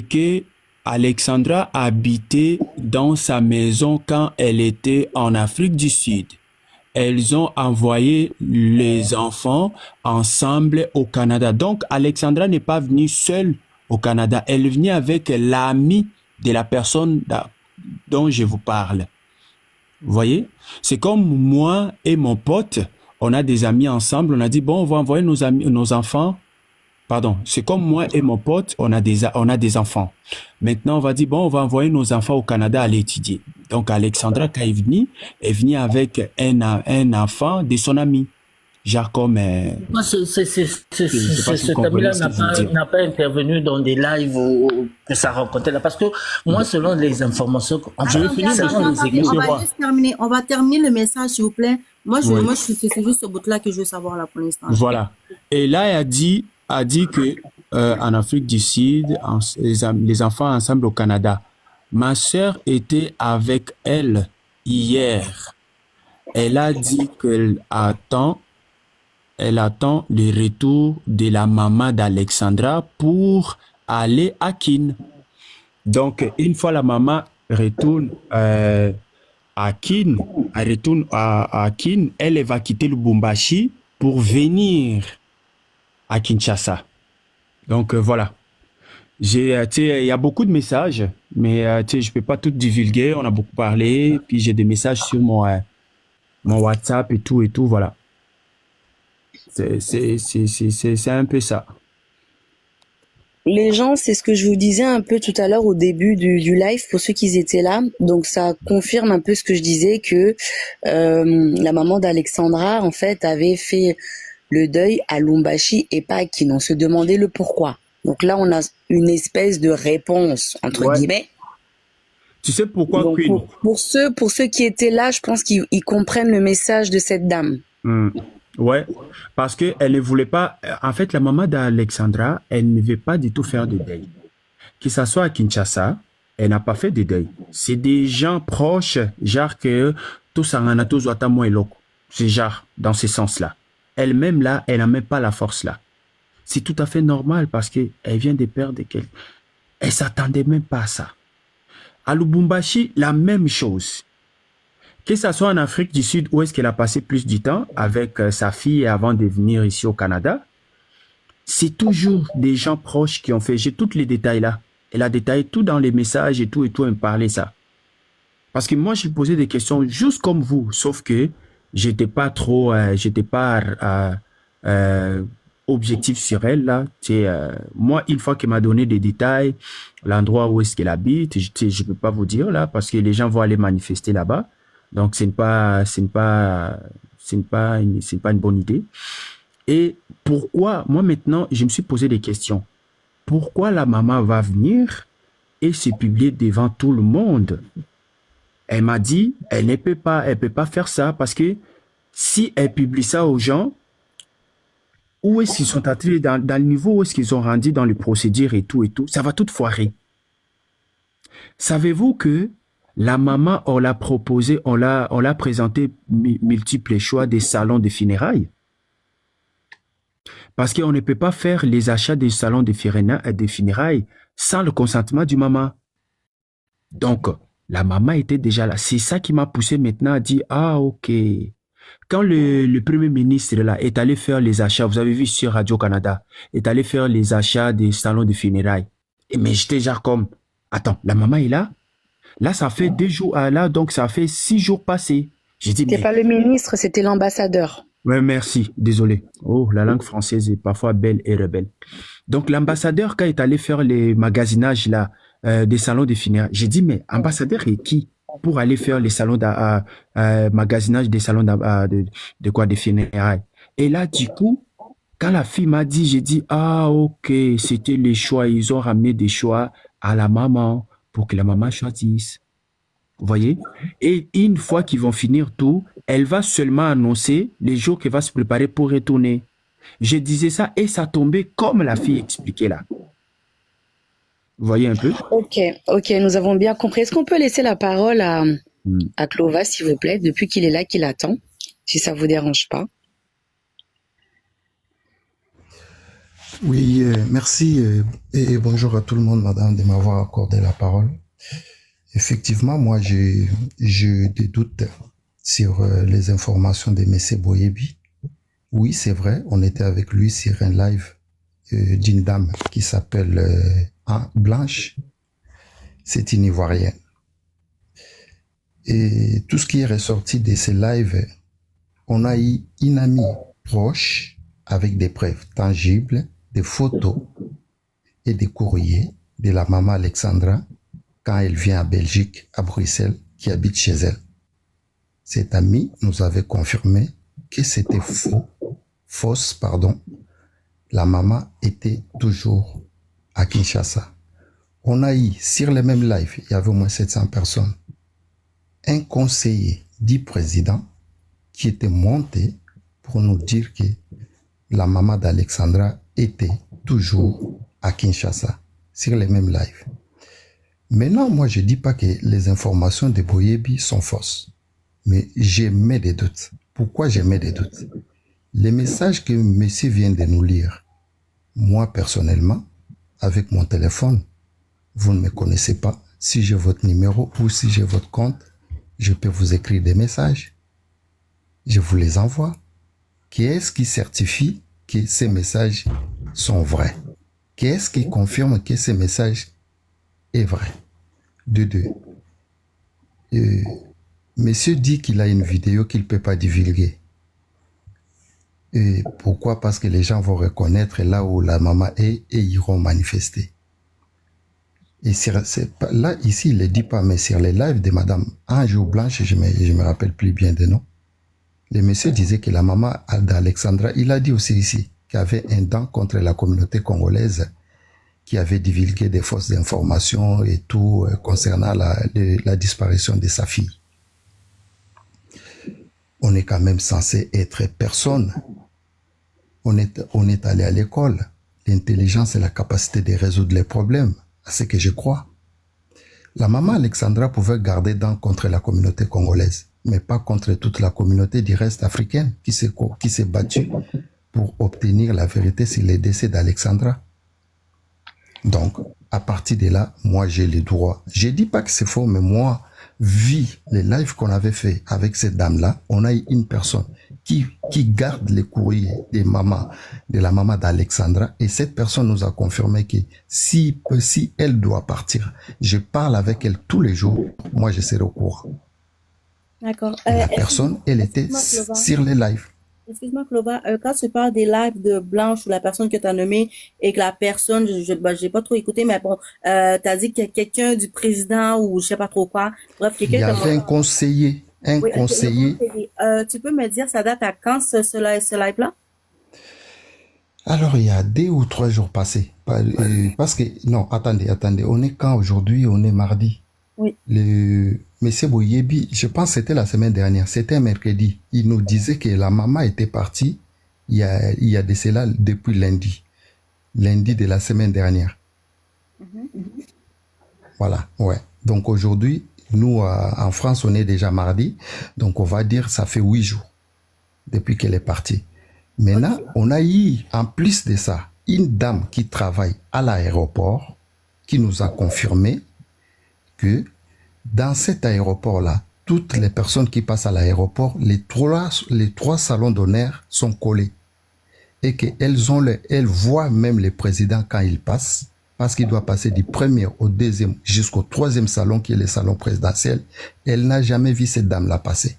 que Alexandra habitait dans sa maison quand elle était en Afrique du Sud. Elles ont envoyé les enfants ensemble au Canada. Donc, Alexandra n'est pas venue seule au Canada. Elle est venue avec l'ami de la personne dont je vous parle. Vous voyez? C'est comme moi et mon pote, on a des amis ensemble. On a dit, bon, on va envoyer nos enfants. Pardon, c'est comme moi et mon pote, on a des enfants. Maintenant, on va dire, bon, on va envoyer nos enfants au Canada à aller étudier. Donc, Alexandra, quand elle est venue avec un enfant de son ami. Genre comme... cet ami-là n'a pas intervenu dans des lives que ça racontait là. Parce que moi, selon les informations... On va juste terminer. On va terminer le message, s'il vous plaît. C'est juste ce bout-là que je veux savoir là pour l'instant. Voilà. Et là, elle a dit que en Afrique du Sud, les enfants ensemble au Canada. Ma sœur était avec elle hier. Elle a dit qu'elle attend le retour de la maman d'Alexandra pour aller à Kin. Donc, une fois la maman retourne à Kin, elle va quitter le Lubumbashi pour venir à Kinshasa. Donc voilà. Il y a beaucoup de messages, mais je peux pas tout divulguer. On a beaucoup parlé, puis j'ai des messages sur mon WhatsApp et tout, voilà. C'est un peu ça. Les gens, c'est ce que je vous disais un peu tout à l'heure au début du live pour ceux qui étaient là. Donc ça confirme un peu ce que je disais que la maman d'Alexandra en fait avait fait le deuil à Lubumbashi et pas à Kin. On se demandait le pourquoi. Donc là, on a une espèce de réponse, entre guillemets. Tu sais pourquoi, donc, Queen? Pour ceux qui étaient là, je pense qu'ils comprennent le message de cette dame. Ouais, parce qu'elle ne voulait pas... En fait, la maman d'Alexandra, elle ne veut pas du tout faire de deuil. Que ça soit à Kinshasa, elle n'a pas fait de deuil. C'est des gens proches, genre que tout ça en a tous et loco. C'est genre dans ce sens-là. Elle-même là, elle n'a même pas la force là. C'est tout à fait normal parce qu'elle vient de perdre quelqu'un. Elle ne s'attendait même pas à ça. À Lubumbashi, la même chose. Que ce soit en Afrique du Sud où est-ce qu'elle a passé plus du temps avec sa fille avant de venir ici au Canada, c'est toujours des gens proches qui ont fait. J'ai tous les détails là. Elle a détaillé tout dans les messages et tout, elle me parlait ça. Parce que moi, je posais des questions juste comme vous, sauf que j'étais pas trop, objectif sur elle, là. Moi, une fois qu'elle m'a donné des détails, l'endroit où est-ce qu'elle habite, je peux pas vous dire, là, parce que les gens vont aller manifester là-bas. Donc, c'est pas une bonne idée. Et pourquoi, moi maintenant, je me suis posé des questions. Pourquoi la maman va venir et se publier devant tout le monde? Elle m'a dit, elle peut pas faire ça parce que si elle publie ça aux gens, où est-ce qu'ils sont entrés dans le niveau où est-ce qu'ils ont rendu dans les procédures et tout, ça va tout foirer. Savez-vous que la maman, on l'a proposé, on l'a présenté multiples choix des salons de funérailles? Parce qu'on ne peut pas faire les achats des salons de funérailles sans le consentement du maman. Donc, la maman était déjà là. C'est ça qui m'a poussé maintenant à dire, ah, ok. Quand le premier ministre là, est allé faire les achats, vous avez vu sur Radio-Canada, est allé faire les achats des salons de funérailles. Mais j'étais déjà comme, attends, la maman est là? Là, ça fait 2 jours, là, donc ça fait 6 jours passés. J'ai dit, c'était pas le ministre, c'était l'ambassadeur. Ouais, merci, désolé. Oh, la langue française est parfois belle et rebelle. Donc, l'ambassadeur, quand il est allé faire les magasinages là, des salons de funérailles, j'ai dit, mais ambassadeur est qui pour aller faire les salons magasinage des salons de funérailles? Et là, du coup, quand la fille m'a dit, j'ai dit, ah, ok, c'était les choix. Ils ont ramené des choix à la maman pour que la maman choisisse. Vous voyez? Et une fois qu'ils vont finir tout, elle va seulement annoncer les jours qu'elle va se préparer pour retourner. Je disais ça et ça tombait comme la fille expliquait là. Vous voyez un peu? Ok, nous avons bien compris. Est-ce qu'on peut laisser la parole à Clova, s'il vous plaît, depuis qu'il est là, qu'il attend, si ça vous dérange pas? Oui, merci et bonjour à tout le monde, madame, de m'avoir accordé la parole. Effectivement, moi, j'ai des doutes sur les informations de M. Boyebi. Oui, c'est vrai, on était avec lui sur un live d'une dame qui s'appelle Blanche. C'est une Ivoirienne. Et tout ce qui est ressorti de ces lives, on a eu une amie proche avec des preuves tangibles, des photos et des courriers de la maman Alexandra quand elle vient à Belgique, à Bruxelles, qui habite chez elle. Cette amie nous avait confirmé que c'était fausse. La maman était toujours à Kinshasa. On a eu, sur les mêmes lives, il y avait au moins 700 personnes, un conseiller du président qui était monté pour nous dire que la maman d'Alexandra était toujours à Kinshasa, sur les mêmes lives. Maintenant, moi, je dis pas que les informations de Boyebi sont fausses, mais j'ai mis des doutes. Pourquoi j'ai mis des doutes? Les messages que monsieur vient de nous lire, moi, personnellement, avec mon téléphone, vous ne me connaissez pas. Si j'ai votre numéro ou si j'ai votre compte, je peux vous écrire des messages. Je vous les envoie. Qui est-ce qui certifie que ces messages sont vrais? Qui est-ce qui confirme que ces messages est vrai? De deux. Monsieur dit qu'il a une vidéo qu'il ne peut pas divulguer. Et pourquoi? Parce que les gens vont reconnaître là où la maman est et iront manifester. Et là, ici, il ne le dit pas, mais sur les lives de madame Ange Blanche, je me rappelle plus bien des noms, le monsieur disait que la maman d'Alexandra, il a dit aussi ici qu'il y avait un dent contre la communauté congolaise qui avait divulgué des fausses informations et tout concernant la disparition de sa fille. On est quand même censé être personne. On est allé à l'école. L'intelligence et la capacité de résoudre les problèmes, à ce que je crois. La maman Alexandra pouvait garder dent contre la communauté congolaise, mais pas contre toute la communauté du reste africaine qui s'est battue pour obtenir la vérité sur les décès d'Alexandra. Donc, à partir de là, moi, j'ai les droits. Je dis pas que c'est faux, mais moi, vu les lives qu'on avait fait avec cette dame-là, on a eu une personne qui garde les courriers de la maman d'Alexandra, et cette personne nous a confirmé que si elle doit partir, je parle avec elle tous les jours, moi, je serai au courant. D'accord. La personne, elle était sur les lives. Excuse-moi, Clova, quand tu parles des lives de Blanche ou la personne que tu as nommée et que la personne, j'ai pas trop écouté, mais bon, t'as dit qu'il y a quelqu'un du président ou je sais pas trop quoi. Bref, Il y quelqu'un avait un conseiller. Un Oui, conseiller. tu peux me dire, ça date à quand ce live-là? Alors, il y a 2 ou 3 jours passés. Parce que, non, attendez. On est quand aujourd'hui? On est mardi. Oui. Le Monsieur Boyebi, je pense que c'était la semaine dernière, c'était un mercredi. Il nous disait que la maman était partie il y a de cela depuis lundi. Lundi de la semaine dernière. Voilà, ouais. Donc aujourd'hui, nous, en France, on est déjà mardi. Donc on va dire ça fait 8 jours depuis qu'elle est partie. Maintenant, on a eu, en plus de ça, une dame qui travaille à l'aéroport qui nous a confirmé que dans cet aéroport-là, toutes les personnes qui passent à l'aéroport, les trois salons d'honneur sont collés. Et qu'elles voient même le président quand il passe, parce qu'il doit passer du premier au deuxième jusqu'au troisième salon qui est le salon présidentiel. Elle n'a jamais vu cette dame-là passer.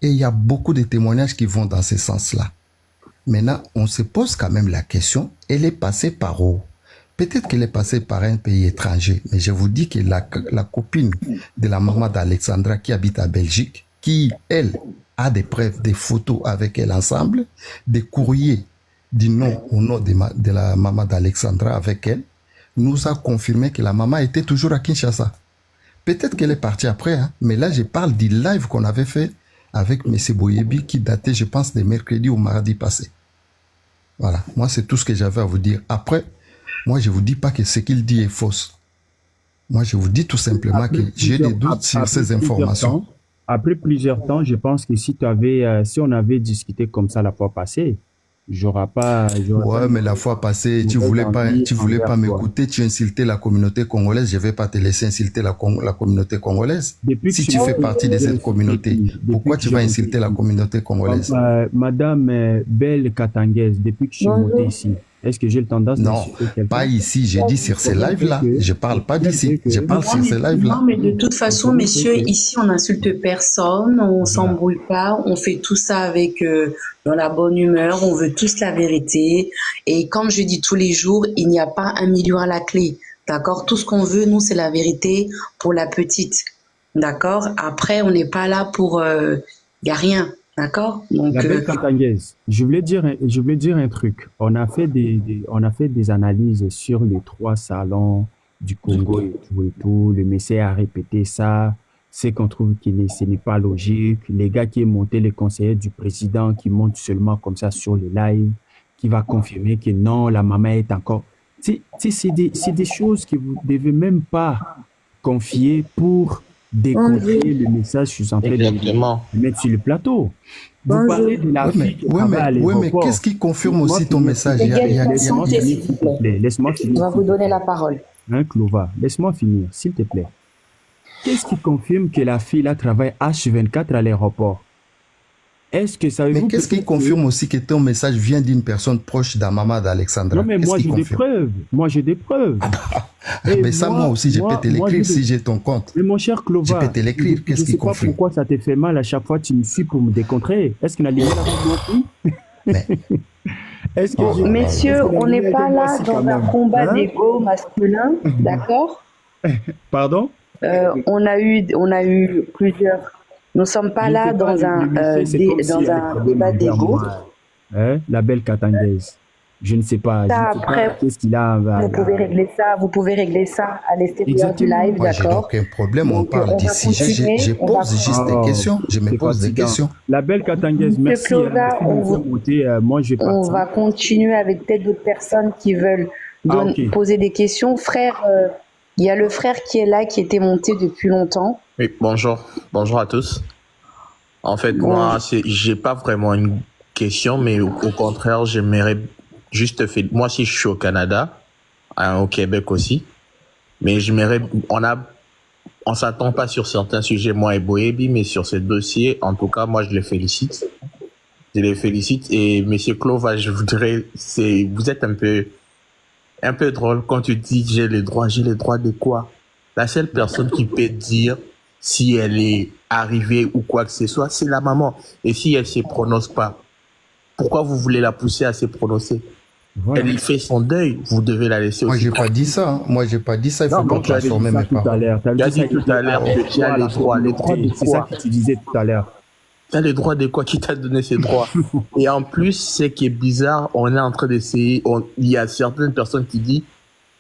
Et il y a beaucoup de témoignages qui vont dans ce sens-là. Maintenant, on se pose quand même la question, elle est passée par où? Peut-être qu'elle est passée par un pays étranger, mais je vous dis que la copine de la maman d'Alexandra qui habite à Belgique, qui, elle, a des preuves, des photos avec elle ensemble, des courriers du nom au nom de la maman d'Alexandra avec elle, nous a confirmé que la maman était toujours à Kinshasa. Peut-être qu'elle est partie après, hein, mais là, je parle du live qu'on avait fait avec M. Boyebi qui datait, je pense, de mercredi ou mardi passé. Voilà, moi, c'est tout ce que j'avais à vous dire. Après, moi, je ne vous dis pas que ce qu'il dit est faux. Moi, je vous dis tout simplement que j'ai des doutes sur ces informations. Après plusieurs temps, je pense que si on avait discuté comme ça la fois passée, mais la fois passée, tu voulais pas m'écouter, tu insultais la communauté congolaise, je vais pas te laisser insulter la communauté congolaise. Si tu fais partie de cette communauté, pourquoi tu vas insulter la communauté congolaise? Madame Belle Katanguez, depuis que je suis monté ici, est-ce que j'ai le tendance Non, pas ici, j'ai dit sur ces lives-là. Je parle pas d'ici, je parle sur ces lives-là. Non, mais de toute façon, messieurs, ici, on n'insulte personne, on s'embrouille pas, on fait tout ça avec dans la bonne humeur, on veut tous la vérité. Et comme je dis tous les jours, il n'y a pas 1 million à la clé. D'accord? Tout ce qu'on veut, nous, c'est la vérité pour la petite. D'accord? Après, on n'est pas là pour... y a rien. D'accord? Donc, la belle Katanguez, je voulais dire un truc. On a fait des analyses sur les 3 salons du Congo et tout. Le monsieur a répété ça. C'est qu'on trouve que ce n'est pas logique. Les gars qui ont monté, les conseillers du président qui montent seulement comme ça sur le live, qui va confirmer que non, la maman est encore... C'est des choses que vous ne devez même pas confier pour découvrir le message que je suis en train de mettre sur le plateau. Vous parlez de la fille qui travaille à l'aéroport. Mais qu'est-ce qui confirme aussi ton message? Laisse-moi finir. On va vous donner la parole. Hein, Clova, laisse-moi finir, s'il te plaît. Qu'est-ce qui confirme que la fille là travaille H24 à l'aéroport? Est-ce que ça veut dire... Mais qu'est-ce qui confirme aussi que ton message vient d'une personne proche de la maman d'Alexandra? Non, mais moi j'ai des preuves. Moi j'ai des preuves. Mais ça, moi aussi, je peux te l'écrire si j'ai ton compte. Mais mon cher Clova, je peux te l'écrire. Qu'est-ce qui confirme? Je ne sais pas pourquoi ça te fait mal à chaque fois que tu me suis pour me décontrer. Est-ce qu'on a lié la vie? Messieurs, on n'est pas là dans un combat d'ego masculin, d'accord? Pardon? On a eu plusieurs. Nous ne sommes pas là dans un débat d'ego. La belle Katanguez. Je ne sais pas. Qu'est-ce qu'il a. Vous pouvez régler ça à l'extérieur du live, d'accord? J'ai aucun problème. On parle d'ici. Je pose juste des questions. Je me pose des questions. La belle Katanguez, merci. Claudia, on va continuer avec peut-être d'autres personnes qui veulent poser des questions. Frère, il y a le frère qui est là, qui était monté depuis longtemps. Oui, bonjour. Bonjour à tous. En fait, moi, j'ai pas vraiment une question, mais au contraire, j'aimerais juste faire... Moi aussi, je suis au Canada, au Québec aussi. Mais j'aimerais... On s'attend pas sur certains sujets, moi et Boyebi, mais sur ce dossier, en tout cas, moi, je les félicite. Je les félicite. Et monsieur Clova, je voudrais... Vous êtes un peu drôle quand tu dis j'ai les droits de quoi? La seule personne qui peut dire si elle est arrivée ou quoi que ce soit, c'est la maman. Et si elle se prononce pas, Pourquoi vous voulez la pousser à se prononcer? Voilà. Elle fait son deuil, vous devez la laisser aussi. Moi, j'ai pas dit ça. Hein. Moi, j'ai pas dit ça. Il faut pas transformer mes paroles. Tu as dit tout à l'heure que tu as les droits. Les droits de c'est ça que tu disais tout à l'heure. Tu as les droits de quoi? Qui t'a donné ces droits? Et en plus, ce qui est bizarre, on est en train d'essayer, il y a certaines personnes qui disent,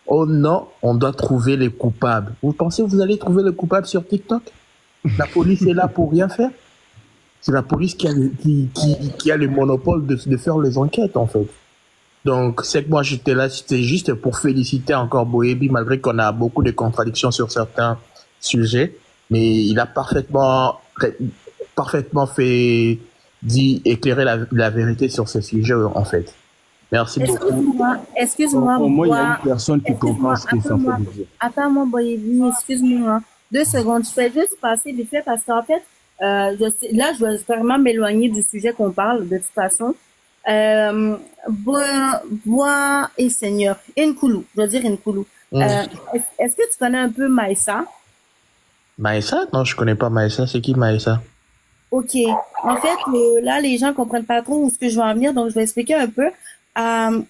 oh non, on doit trouver les coupables. Vous pensez que vous allez trouver les coupables sur TikTok? La police est là pour rien faire. C'est la police qui a le monopole de faire les enquêtes, en fait. Donc, c'est que moi, j'étais là, c'était juste pour féliciter encore Boyebi, malgré qu'on a beaucoup de contradictions sur certains sujets. Mais il a parfaitement fait éclairer la vérité sur ce sujet, en fait. Merci beaucoup. Excuse-moi. Au moins, il y a une personne qui comprend ce qu'il est en train de dire. Attends-moi, Boyebi, excuse-moi. 2 secondes. Je fais juste passer vite fait parce qu'en fait, là, je vais vraiment m'éloigner du sujet qu'on parle, de toute façon. Bois et Seigneur. Nkoulou. Je veux dire Nkoulou. Est-ce que tu connais un peu Maïssa? Maïssa? Non, je connais pas Maïssa. C'est qui Maïssa? Ok. En fait, là, les gens comprennent pas trop où ce que je veux en venir, donc je vais expliquer un peu.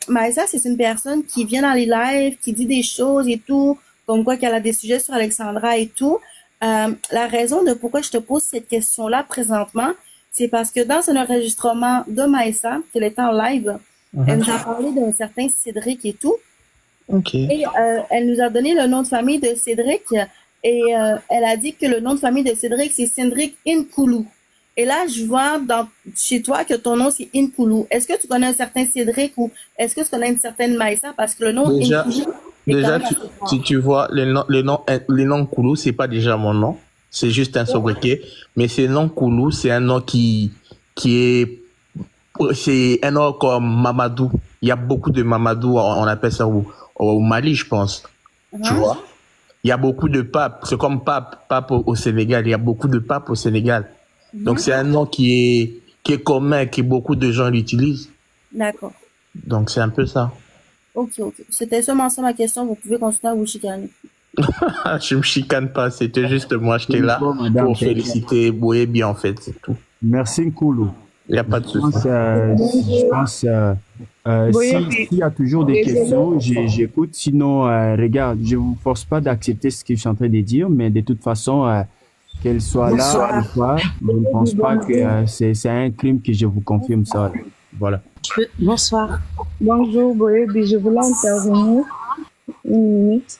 Maïssa, c'est une personne qui vient dans les lives, qui dit des choses et tout, comme quoi qu'elle a des sujets sur Alexandra et tout. La raison de pourquoi je te pose cette question-là présentement, c'est parce que dans un enregistrement de Maïssa, qu'elle était en live, elle nous a parlé d'un certain Cédric et tout. Ok. Et elle nous a donné le nom de famille de Cédric et elle a dit que le nom de famille de Cédric, c'est Cédric Nkoulou. Et là, je vois chez toi que ton nom, c'est Nkoulou. Est-ce que tu connais un certain Cédric ou est-ce que tu connais une certaine Maïssa? Parce que le nom Nkoulou... Déjà, tu vois, les noms Nkoulou, c'est pas déjà mon nom. C'est juste un sobriquet. Mais c'est Nkoulou, c'est un nom c'est un nom comme Mamadou. Il y a beaucoup de Mamadou, on appelle ça au Mali, je pense. Tu vois? Il y a beaucoup de papes. C'est comme pape au Sénégal. Il y a beaucoup de papes au Sénégal. Donc, c'est un nom qui est commun, que beaucoup de gens l'utilisent. D'accord. Donc, c'est un peu ça. Ok. C'était seulement ça ma question. Vous pouvez continuer à vous chicaner. Je me chicane pas. C'était juste moi. J'étais là pour féliciter Boyebi, en fait. C'est tout. Merci, Nkoulou. Il n'y a pas de souci. Je pense s'il y a toujours des questions, j'écoute. Sinon, regarde, je ne vous force pas d'accepter ce que je suis en train de dire, mais de toute façon, qu'elle soit là ou pas, je ne pense pas que c'est un crime que je vous confirme ça. Voilà. Bonsoir. Bonjour, Boyebi. Je voulais intervenir une minute.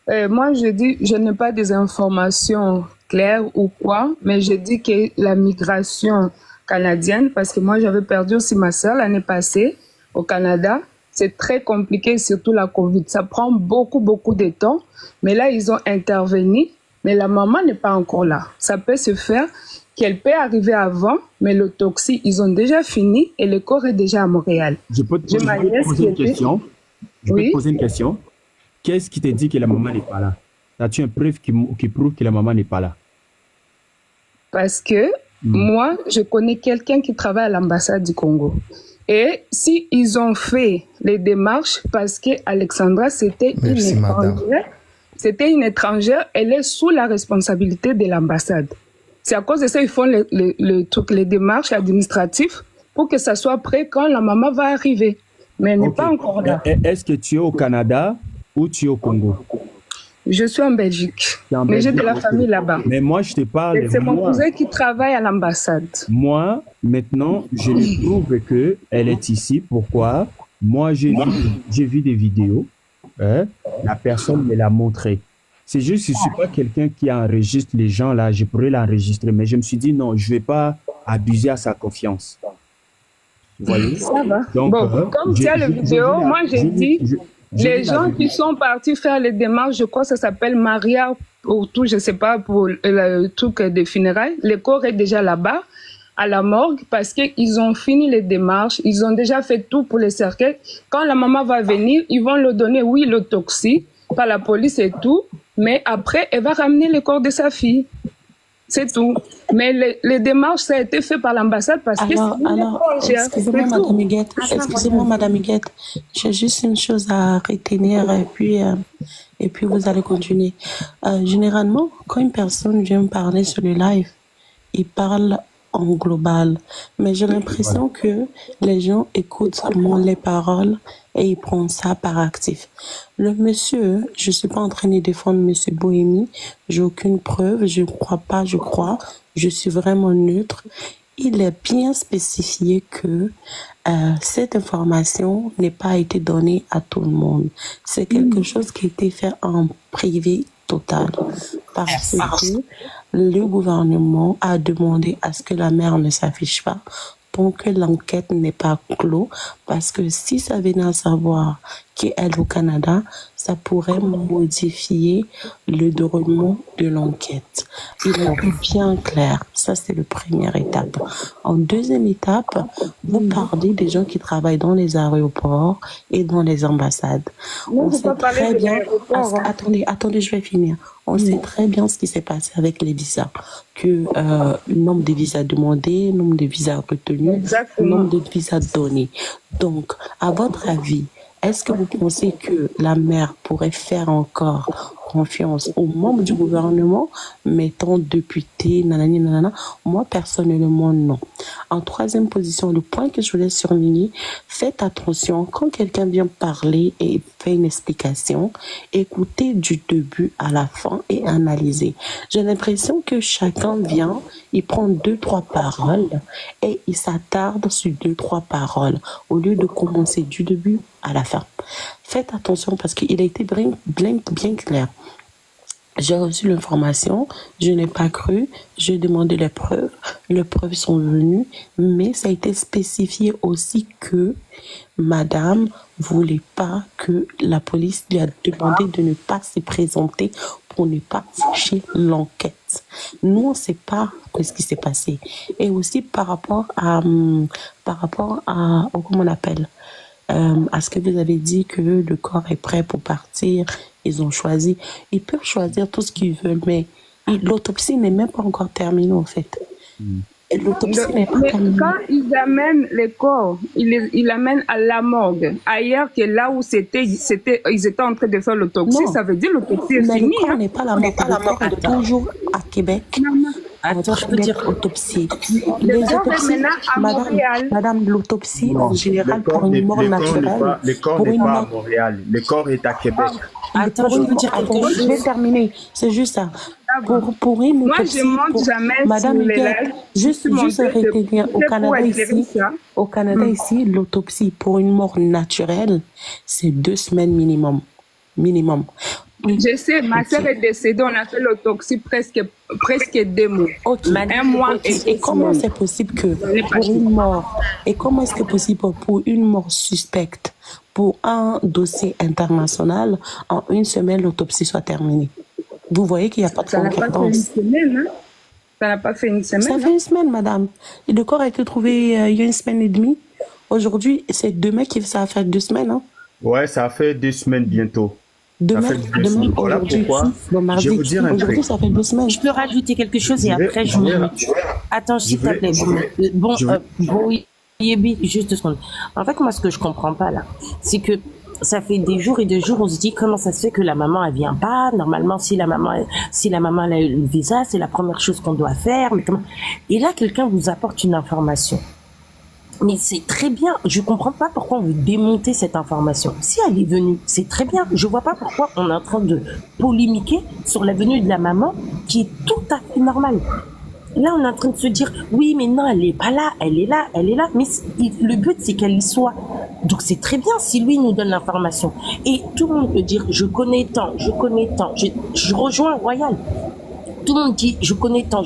Moi, je dis, je n'ai pas des informations claires ou quoi, mais je dis que la migration canadienne, parce que moi, j'avais perdu aussi ma sœur l'année passée au Canada. C'est très compliqué, surtout la COVID. Ça prend beaucoup de temps, mais là, ils ont intervenu, mais la maman n'est pas encore là. Ça peut se faire qu'elle peut arriver avant, mais l'autopsie, ils ont déjà fini et le corps est déjà à Montréal. Je peux te poser une question? Je peux te poser une question? Qu'est-ce qui te dit que la maman n'est pas là? As-tu une preuve qui prouve que la maman n'est pas là? Parce que moi, je connais quelqu'un qui travaille à l'ambassade du Congo. Et si ils ont fait les démarches, parce que Alexandra, c'était une étrangère, elle est sous la responsabilité de l'ambassade. C'est à cause de ça qu'ils font les démarches administratives pour que ça soit prêt quand la maman va arriver. Mais elle n'est pas encore là. Est-ce que tu es au Canada ou tu es au Congo? Je suis en Belgique, mais j'ai de la famille là-bas. Mais moi, je te parle... C'est mon cousin qui travaille à l'ambassade. Moi, maintenant, je lui prouve qu'elle est ici. Pourquoi? Moi, j'ai vu des vidéos. La personne me l'a montré. C'est juste que je ne suis pas quelqu'un qui enregistre les gens là. Je pourrais l'enregistrer. Mais je me suis dit, non, je ne vais pas abuser à sa confiance. Vous voyez? Ça va. Donc, comme tu as la vidéo, moi, j'ai dit... Les gens qui sont partis faire les démarches, je crois que ça s'appelle Maria ou tout, je sais pas, pour le truc des funérailles. Le corps est déjà là-bas, à la morgue, parce qu'ils ont fini les démarches, ils ont déjà fait tout pour les cercueils. Quand la maman va venir, ils vont le donner, oui, l'autopsie, par la police et tout, mais après, elle va ramener le corps de sa fille. C'est tout. Mais les démarches, ça a été fait par l'ambassade parce que excusez-moi, Madame Huguette. J'ai juste une chose à retenir et puis vous allez continuer. Généralement, quand une personne vient me parler sur le live, il parle en global. Mais j'ai l'impression que les gens écoutent seulement les paroles et ils prennent ça par actif. Le monsieur, je suis pas en train de défendre monsieur Bohémie, j'ai aucune preuve, je ne crois pas, je suis vraiment neutre. Il est bien spécifié que cette information n'est pas été donnée à tout le monde. C'est quelque chose qui a été fait en privé total. Parce que le gouvernement a demandé à ce que la mère ne s'affiche pas tant que l'enquête n'est pas clos. Parce que si ça venait à savoir qu'elle est au Canada, ça pourrait modifier le déroulement de l'enquête. Il est bien clair. Ça, c'est la première étape. En deuxième étape, vous parlez des gens qui travaillent dans les aéroports et dans les ambassades. On sait très bien... Attendez, je vais finir. On sait très bien ce qui s'est passé avec les visas. Que le nombre de visas demandés, le nombre de visas retenus, le nombre de visas donnés. Donc, à votre avis, est-ce que vous pensez que la mère pourrait faire encore confiance aux membres du gouvernement, mettant député, nanani, nanana? Moi, personnellement, non. En troisième position, le point que je voulais surligner, faites attention, quand quelqu'un vient parler et fait une explication, écoutez du début à la fin et analysez. J'ai l'impression que chacun vient, il prend 2-3 paroles et il s'attarde sur 2-3 paroles, au lieu de commencer du début à la fin. Faites attention parce qu'il a été bien clair. J'ai reçu l'information, je n'ai pas cru, j'ai demandé les preuves sont venues, mais ça a été spécifié aussi que madame voulait pas que la police lui a demandé de ne pas se présenter pour ne pas fâcher l'enquête. Nous, on ne sait pas ce qui s'est passé. Et aussi par rapport à comment on appelle, à ce que vous avez dit que le corps est prêt pour partir, ils ont choisi. Ils peuvent choisir tout ce qu'ils veulent, mais l'autopsie n'est même pas encore terminée en fait. L'autopsie n'est pas terminée. Quand ils amènent les corps, ils l'amènent à la morgue, ailleurs que là où ils étaient en train de faire l'autopsie, ça veut dire l'autopsie est finie. Le corps n'est pas la morgue, le corps est toujours à Québec. Attends, je peux dire autopsie. Les autopsies, madame, l'autopsie en général pour une mort naturelle. Le corps n'est pas à Montréal, le corps est à Québec. Attends, je vais dire quelque chose. Je vais terminer. C'est juste ça. Pour une autopsie, moi, je monte jamais madame sur les Miguel, lives. juste arrêtez au Canada ici, l'autopsie pour une mort naturelle, c'est 2 semaines minimum. Je sais, ma soeur est décédée, on a fait l'autopsie presque 2 mois. Un mois et comment c'est possible que pour une mort, et comment est-ce que possible pour une mort suspecte, pour un dossier international, en 1 semaine, l'autopsie soit terminée? Vous voyez qu'il n'y a pas de concordance. Ça n'a pas fait une semaine. Ça fait 1 semaine, madame. Et le corps a été trouvé il y a 1 semaine et demie. Aujourd'hui, c'est demain que ça a fait 2 semaines. Hein? Ouais, ça a fait 2 semaines bientôt. Demain, aujourd'hui, aujourd'hui, ça fait 2 semaines. Je peux rajouter quelque chose et après je me... Attends, s'il te plaît. Juste 2 secondes. En fait, moi, ce que je comprends pas là, c'est que ça fait des jours et des jours, on se dit comment ça se fait que la maman elle vient pas. Normalement, si la maman elle a eu le visa, c'est la première chose qu'on doit faire. Mais comment... Et là, quelqu'un vous apporte une information. Mais c'est très bien. Je comprends pas pourquoi on veut démonter cette information. Si elle est venue, c'est très bien. Je vois pas pourquoi on est en train de polémiquer sur la venue de la maman, qui est tout à fait normale. Là, on est en train de se dire, oui, mais non, elle est pas là, elle est là. Mais le but, c'est qu'elle y soit. Donc, c'est très bien si lui nous donne l'information. Et tout le monde peut dire, je connais tant. Je rejoins Royal. Tout le monde dit, je connais tant.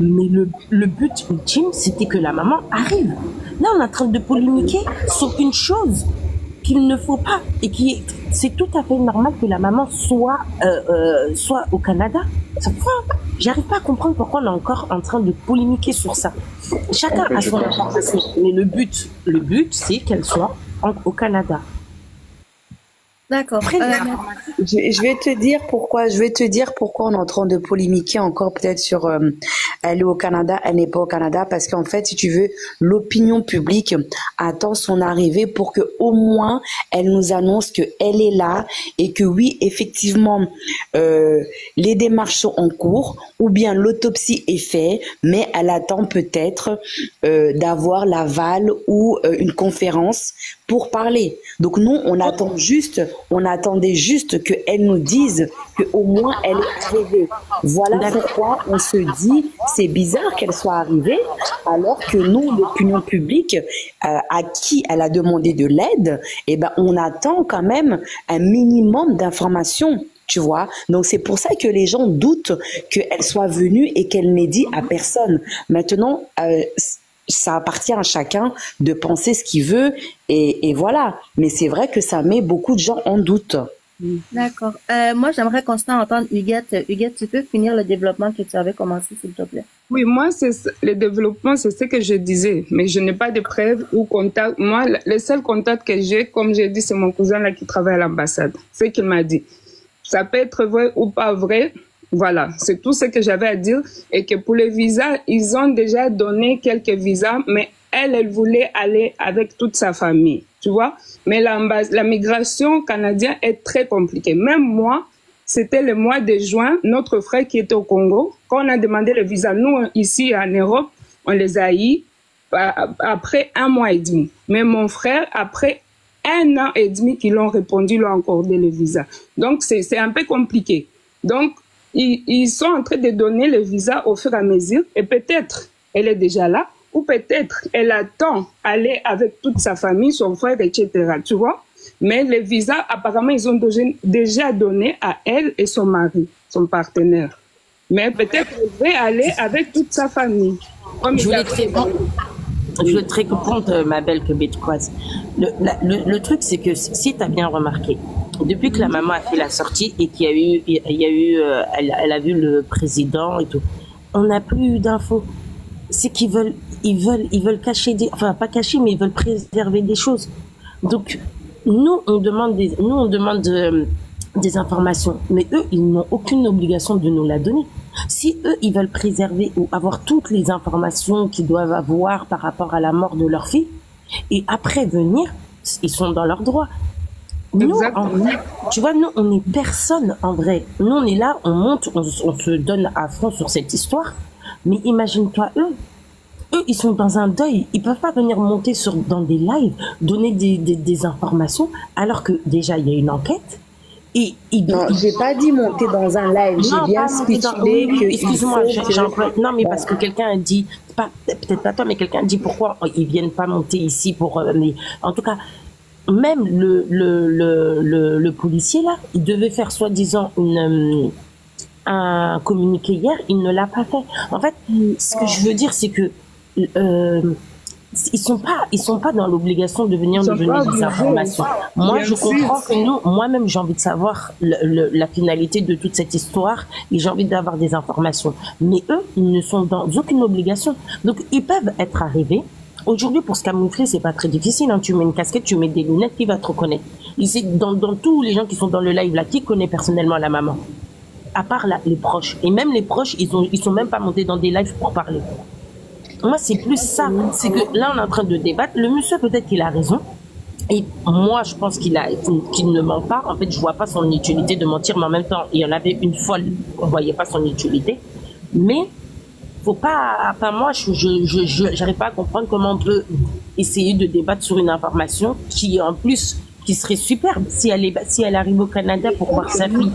Mais le but ultime, c'était que la maman arrive. Là, on est en train de polémiquer sur une chose qu'il ne faut pas. Et c'est tout à fait normal que la maman soit au Canada. J'arrive pas à comprendre pourquoi on est encore en train de polémiquer sur ça. Chacun a son information. Mais le but, c'est qu'elle soit au Canada. D'accord. Je vais te dire pourquoi. Je vais te dire pourquoi on est en train de polémiquer encore peut-être sur elle est au Canada, elle n'est pas au Canada, parce qu'en fait, si tu veux, l'opinion publique attend son arrivée pour que au moins elle nous annonce que elle est là et que oui, effectivement, les démarches sont en cours ou bien l'autopsie est faite, mais elle attend peut-être d'avoir l'aval ou une conférence pour parler. Donc nous, on attendait juste qu'elle nous dise qu'au moins elle est arrivée. Voilà pourquoi on se dit, c'est bizarre qu'elle soit arrivée, alors que nous, l'opinion publique, à qui elle a demandé de l'aide, eh ben, on attend quand même un minimum d'informations. Tu vois, donc c'est pour ça que les gens doutent qu'elle soit venue et qu'elle n'ait dit à personne. Maintenant, ça appartient à chacun de penser ce qu'il veut et voilà. Mais c'est vrai que ça met beaucoup de gens en doute. D'accord. Moi, j'aimerais constamment entendre Huguette. Huguette, tu peux finir le développement que tu avais commencé, s'il te plaît? Oui, moi, le développement, c'est ce que je disais, mais je n'ai pas de preuves ou contacts. Moi, le seul contact que j'ai, comme j'ai dit, c'est mon cousin là qui travaille à l'ambassade. C'est ce qu'il m'a dit. Ça peut être vrai ou pas vrai. Voilà, c'est tout ce que j'avais à dire. Et que pour les visas, ils ont déjà donné quelques visas, mais elle voulait aller avec toute sa famille, tu vois. Mais la migration canadienne est très compliquée. Même moi, c'était le mois de juin, notre frère qui était au Congo, quand on a demandé le visa, nous, ici en Europe, on les a eu après 1 mois et demi. Mais mon frère, après 1 an et demi qu'ils l'ont répondu, l'ont accordé le visa. Donc, c'est un peu compliqué. Donc, ils sont en train de donner le visa au fur et à mesure. Et peut-être, elle est déjà là. Ou peut-être, elle attend aller avec toute sa famille, son frère, etc. Tu vois? Mais le visa, apparemment, ils ont déjà donné à elle et son mari, son partenaire. Mais peut-être qu'elle va aller avec toute sa famille. Je voulais te répondre, ma belle québécoise. Le truc, c'est que si tu as bien remarqué, depuis que la maman a fait la sortie et elle a vu le président et tout, on n'a plus eu d'infos. C'est qu'ils veulent cacher enfin pas cacher, mais ils veulent préserver des choses. Donc nous on demande des informations, mais eux ils n'ont aucune obligation de nous la donner. Si eux ils veulent préserver ou avoir toutes les informations qu'ils doivent avoir par rapport à la mort de leur fille, et après venir, ils sont dans leurs droits. Nous, tu vois, nous, on est personne en vrai. Nous, on est là, on monte, on se donne à fond sur cette histoire. Mais imagine-toi eux, ils sont dans un deuil. Ils peuvent pas venir monter dans des lives, donner des informations, alors que déjà, il y a une enquête. Non, j'ai pas dit monter dans un live. J'ai bien spéculé que... Excuse-moi, non, mais parce que quelqu'un a dit, peut-être pas toi, mais quelqu'un a dit pourquoi ils viennent pas monter ici pour... mais en tout cas... Même le policier là, il devait faire soi-disant un communiqué hier, il ne l'a pas fait. En fait, ce que je veux dire, c'est que ils sont pas dans l'obligation de venir nous donner des informations. Moi, je comprends que moi-même, j'ai envie de savoir la finalité de toute cette histoire et j'ai envie d'avoir des informations. Mais eux, ils ne sont dans aucune obligation. Donc, ils peuvent être arrivés. Aujourd'hui, pour se camoufler, c'est pas très difficile. Hein. Tu mets une casquette, tu mets des lunettes, qui va te reconnaître. Ici, dans tous les gens qui sont dans le live là, qui connaît personnellement la maman? À part les proches. Et même les proches, ils sont même pas montés dans des lives pour parler. Moi, c'est plus ça. C'est que là, on est en train de débattre. Le monsieur, peut-être qu'il a raison. Et moi, je pense qu'il ne ment pas. En fait, je vois pas son utilité de mentir, mais en même temps, il y en avait une folle. On voyait pas son utilité. Mais faut pas, enfin moi, j'arrive pas à comprendre comment on peut essayer de débattre sur une information qui, en plus, qui serait superbe si elle arrive au Canada pour voir sa fille.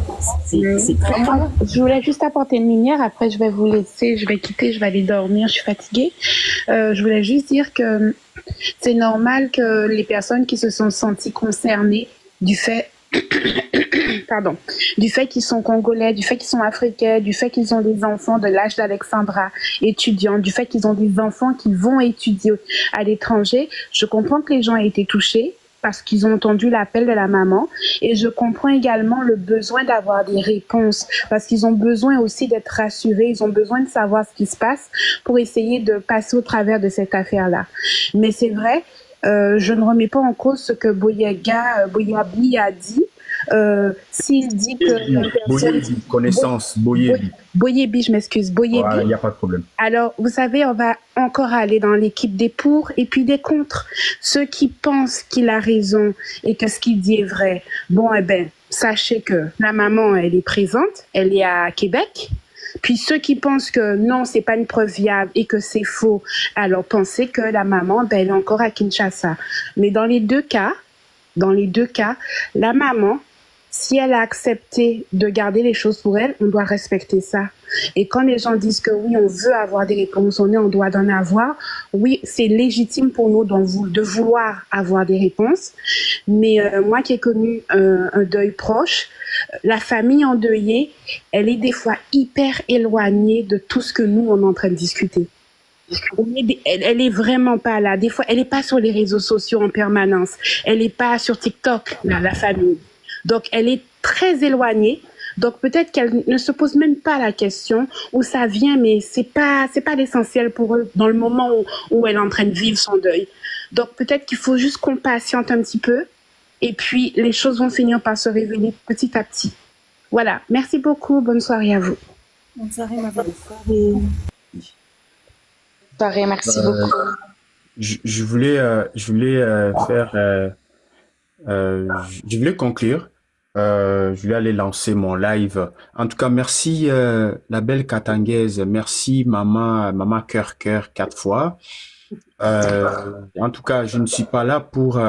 C'est très bien. Je voulais juste apporter une lumière. Après, je vais vous laisser, je vais quitter, je vais aller dormir. Je suis fatiguée. Je voulais juste dire que c'est normal que les personnes qui se sont senties concernées du fait du fait qu'ils sont congolais, du fait qu'ils sont africains, du fait qu'ils ont des enfants de l'âge d'Alexandra, étudiants, du fait qu'ils ont des enfants qui vont étudier à l'étranger. Je comprends que les gens aient été touchés parce qu'ils ont entendu l'appel de la maman, et je comprends également le besoin d'avoir des réponses parce qu'ils ont besoin aussi d'être rassurés, ils ont besoin de savoir ce qui se passe pour essayer de passer au travers de cette affaire-là. Mais c'est vrai, je ne remets pas en cause ce que Boyabi a dit. S'il dit que la personne... Boyebi, connaissance, Boyebi. Boyebi, je m'excuse, Boyebi. Voilà, il n'y a pas de problème. Alors, vous savez, on va encore aller dans l'équipe des pour et puis des contre. Ceux qui pensent qu'il a raison et que ce qu'il dit est vrai, bon, eh ben, sachez que la maman, elle est présente, elle est à Québec. Puis ceux qui pensent que non, c'est pas une preuve viable et que c'est faux, alors pensez que la maman, ben, elle est encore à Kinshasa. Mais dans les deux cas, la maman, si elle a accepté de garder les choses pour elle, on doit respecter ça. Et quand les gens disent que oui, on veut avoir des réponses, on doit en avoir, oui, c'est légitime pour nous de vouloir avoir des réponses. Mais moi qui ai connu un deuil proche, la famille endeuillée, elle est des fois hyper éloignée de tout ce que nous, on est en train de discuter. Elle est vraiment pas là. Des fois, elle est pas sur les réseaux sociaux en permanence. Elle est pas sur TikTok, la famille. Donc, elle est très éloignée. Donc, peut-être qu'elle ne se pose même pas la question où ça vient, mais c'est pas l'essentiel pour eux dans le moment où elle est en train de vivre son deuil. Donc, peut-être qu'il faut juste qu'on patiente un petit peu et puis les choses vont finir par se révéler petit à petit. Voilà. Merci beaucoup. Bonne soirée à vous. Bonne soirée, ma belle. Pareil, merci beaucoup. Je voulais conclure. Je voulais aller lancer mon live. En tout cas, merci la belle Katangaise. Merci maman cœur 4 fois. En tout cas, je ne suis pas là pour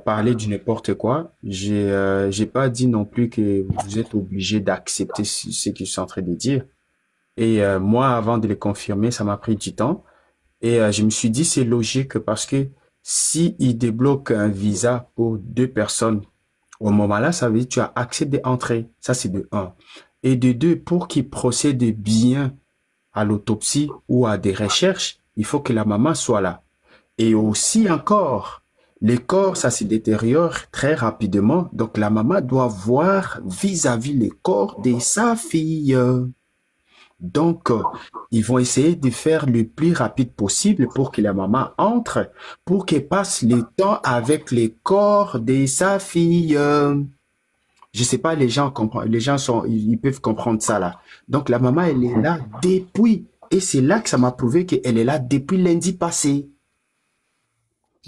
parler du n'importe quoi. J'ai pas dit non plus que vous êtes obligé d'accepter ce que je suis en train de dire. Et moi, avant de les confirmer, ça m'a pris du temps. Et je me suis dit, c'est logique parce que si il débloque un visa pour 2 personnes, au moment-là, ça veut dire que tu as accepté d'entrer. Ça, c'est de 1. Et de 2, pour qu'il procède bien à l'autopsie ou à des recherches, il faut que la maman soit là. Et aussi encore, les corps, ça se détériore très rapidement. Donc, la maman doit voir vis-à-vis les corps de sa fille. Donc, ils vont essayer de faire le plus rapide possible pour que la maman entre, pour qu'elle passe le temps avec les corps de sa fille. Je sais pas, les gens ils peuvent comprendre ça là. Donc, la maman, elle est là depuis, et c'est là que ça m'a prouvé qu'elle est là depuis lundi passé.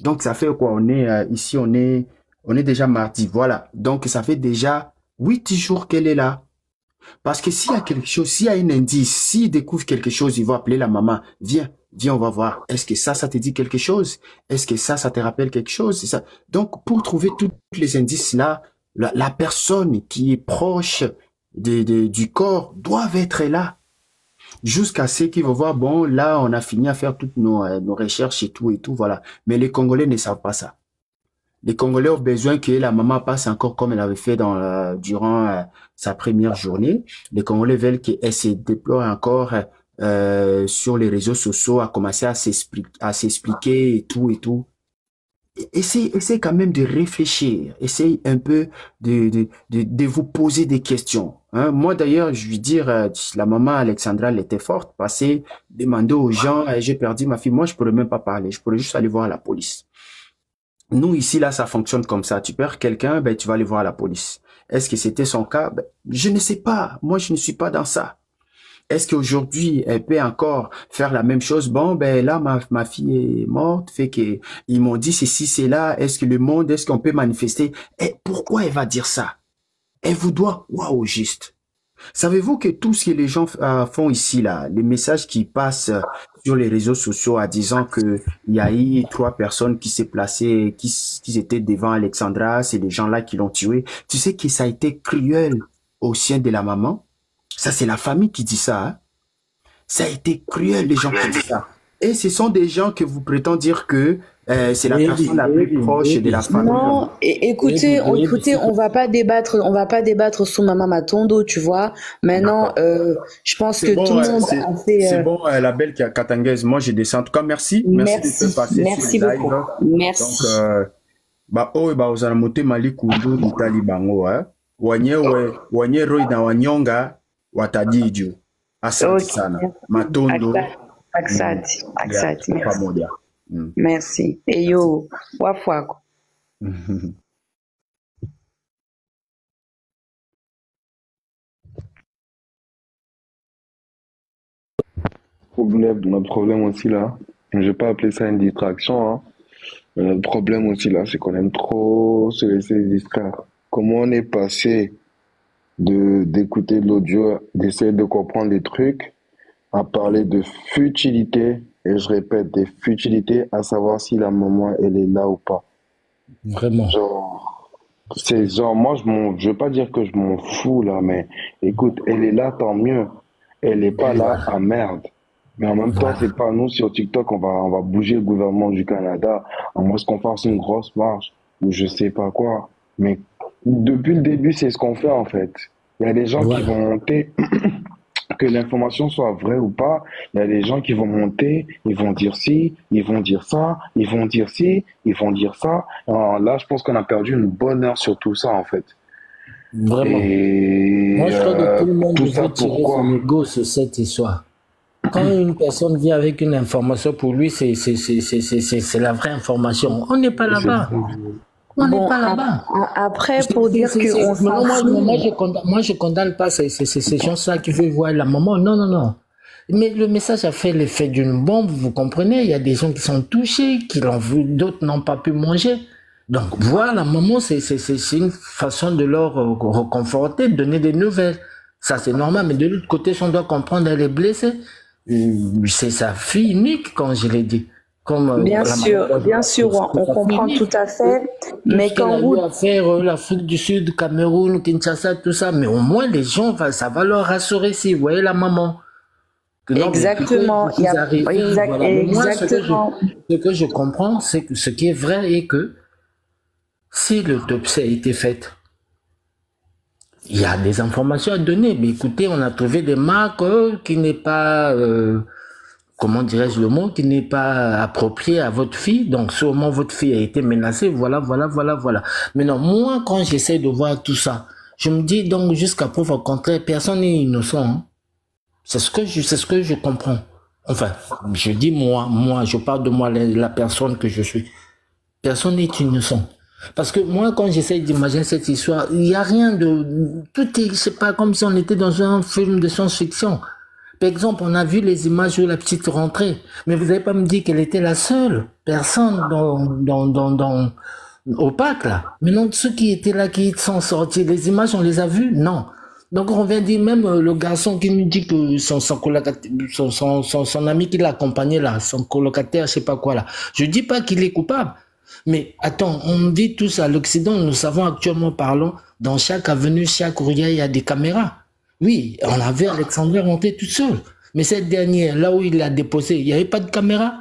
Donc, ça fait quoi? On est ici, on est déjà mardi, voilà. Donc, ça fait déjà 8 jours qu'elle est là. Parce que s'il y a quelque chose, s'il y a un indice, s'il découvre quelque chose, il va appeler la maman. Viens, on va voir. Est-ce que ça te dit quelque chose? Est-ce que ça te rappelle quelque chose? C'est ça. Donc, pour trouver tous les indices là, la personne qui est proche du corps doit être là. Jusqu'à ce qu'ils vont voir, bon, là, on a fini à faire toutes nos recherches et tout, voilà. Mais les Congolais ne savent pas ça. Les Congolais ont besoin que la maman passe encore comme elle avait fait durant sa première journée. Les Congolais veulent qu'elle se déploie encore sur les réseaux sociaux, à commencer à s'expliquer et tout. Essayez quand même de réfléchir. Essayez un peu de vous poser des questions. Hein? Moi d'ailleurs, je veux dire, la maman Alexandra, elle était forte, passer, demander aux gens, j'ai perdu ma fille. Moi, je pourrais même pas parler. Je pourrais juste aller voir la police. Nous, ici, là, ça fonctionne comme ça. Tu perds quelqu'un, ben, tu vas aller voir la police. Est-ce que c'était son cas? Ben, je ne sais pas. Moi, je ne suis pas dans ça. Est-ce qu'aujourd'hui, elle peut encore faire la même chose? Bon, ben, là, ma fille est morte, fait que ils m'ont dit ceci, c'est là. Est-ce qu'on peut manifester? Et pourquoi elle va dire ça? Elle vous doit, waouh, juste. Savez-vous que tout ce que les gens font ici, là, les messages qui passent sur les réseaux sociaux en disant que il y a eu 3 personnes qui s'est placées, qui étaient devant Alexandra, c'est des gens-là qui l'ont tué. Tu sais que ça a été cruel au sein de la maman. Ça, c'est la famille qui dit ça. Hein? Ça a été cruel, les gens qui disent ça. Et ce sont des gens que vous prétendez dire que c'est la personne la plus proche de la famille. Non, écoutez, on va pas débattre sous Maman Matondo, tu vois. Maintenant, je pense que tout le monde a fait. C'est bon, la belle Katangaise. Moi, j'ai descendu. En tout cas, merci. Merci de passer merci sur beaucoup. live. Merci. Donc, vous allez monter Mali Kudu, l'Italie Bango, hein. Wanye roi na wanyonga watadiju. Asante sana. Matondo. Asante. Merci. Eyo, wafwako. Notre problème aussi là, je vais pas appeler ça une distraction, hein. Mais notre problème aussi là, c'est qu'on aime trop se laisser distraire. Comment on est passé d'écouter de l'audio, d'essayer de comprendre des trucs, à parler de futilité, et je répète, des futilités, à savoir si la maman, elle est là ou pas. Vraiment. C'est genre, moi, je veux pas dire que je m'en fous, là, mais écoute, elle est là, tant mieux. Elle est pas là, ah merde. Mais en même temps, c'est pas nous, sur TikTok, on va bouger le gouvernement du Canada, à moins qu'on fasse une grosse marche, ou je sais pas quoi. Mais depuis le début, c'est ce qu'on fait, en fait. Il y a des gens qui vont monter, que l'information soit vraie ou pas, il y a des gens qui vont monter, ils vont dire ci, ils vont dire ça, ils vont dire ci, ils vont dire ça. Alors là, je pense qu'on a perdu une bonne heure sur tout ça, en fait. Vraiment. Et Moi, je crois que tout le monde tout ça devrait tirer pourquoi? son ego sur cette histoire. Quand une personne vient avec une information, pour lui, c'est la vraie information. On n'est pas là-bas. On n'est pas là-bas. Après, pour dire qu'on s'en fout. Moi, je condamne pas ces gens-là qui veulent voir la maman. Non, non, non. Mais le message a fait l'effet d'une bombe, vous comprenez. Il y a des gens qui sont touchés, qui l'ont vu, d'autres n'ont pas pu manger. Donc, voir la maman, c'est une façon de leur reconforter, de donner des nouvelles. Ça, c'est normal. Mais de l'autre côté, si on doit comprendre, elle est blessée. C'est sa fille unique, quand je l'ai dit. Comme, bien sûr, on comprend tout à fait. Mais quand vous faire l'Afrique du Sud, Cameroun, Kinshasa, tout ça, mais au moins les gens, ça va leur rassurer si vous voyez la maman. Exactement. Exactement. Ce que je comprends, c'est que ce qui est vrai est que si l'autopsie a été faite, il y a des informations à donner. Mais écoutez, on a trouvé des marques qui n'est pas, comment dirais-je le mot, qui n'est pas approprié à votre fille. Donc, sûrement votre fille a été menacée. Voilà. Maintenant, moi, quand j'essaie de voir tout ça, je me dis donc jusqu'à preuve au contraire, personne n'est innocent. Hein. C'est ce que je comprends. Enfin, je dis moi, je parle de moi, la personne que je suis. Personne n'est innocent. Parce que moi, quand j'essaie d'imaginer cette histoire, il n'y a rien de... Tout est, c'est pas comme si on était dans un film de science-fiction. Par exemple, on a vu les images de la petite rentrée. Mais vous n'avez pas me dit qu'elle était la seule personne au parc, là. Mais non, ceux qui étaient là, qui sont sortis, les images, on les a vues? Non. Donc, on vient dire même le garçon qui nous dit que son ami qui l'accompagnait là, son colocataire, je sais pas quoi là. Je dis pas qu'il est coupable. Mais attends, on dit tous à l'Occident, nous savons actuellement, parlons, dans chaque avenue, chaque rue, il y a des caméras. Oui, on a vu Alexandre rentrer tout seul. Mais cette dernière, là où il l'a déposé, il n'y avait pas de caméra.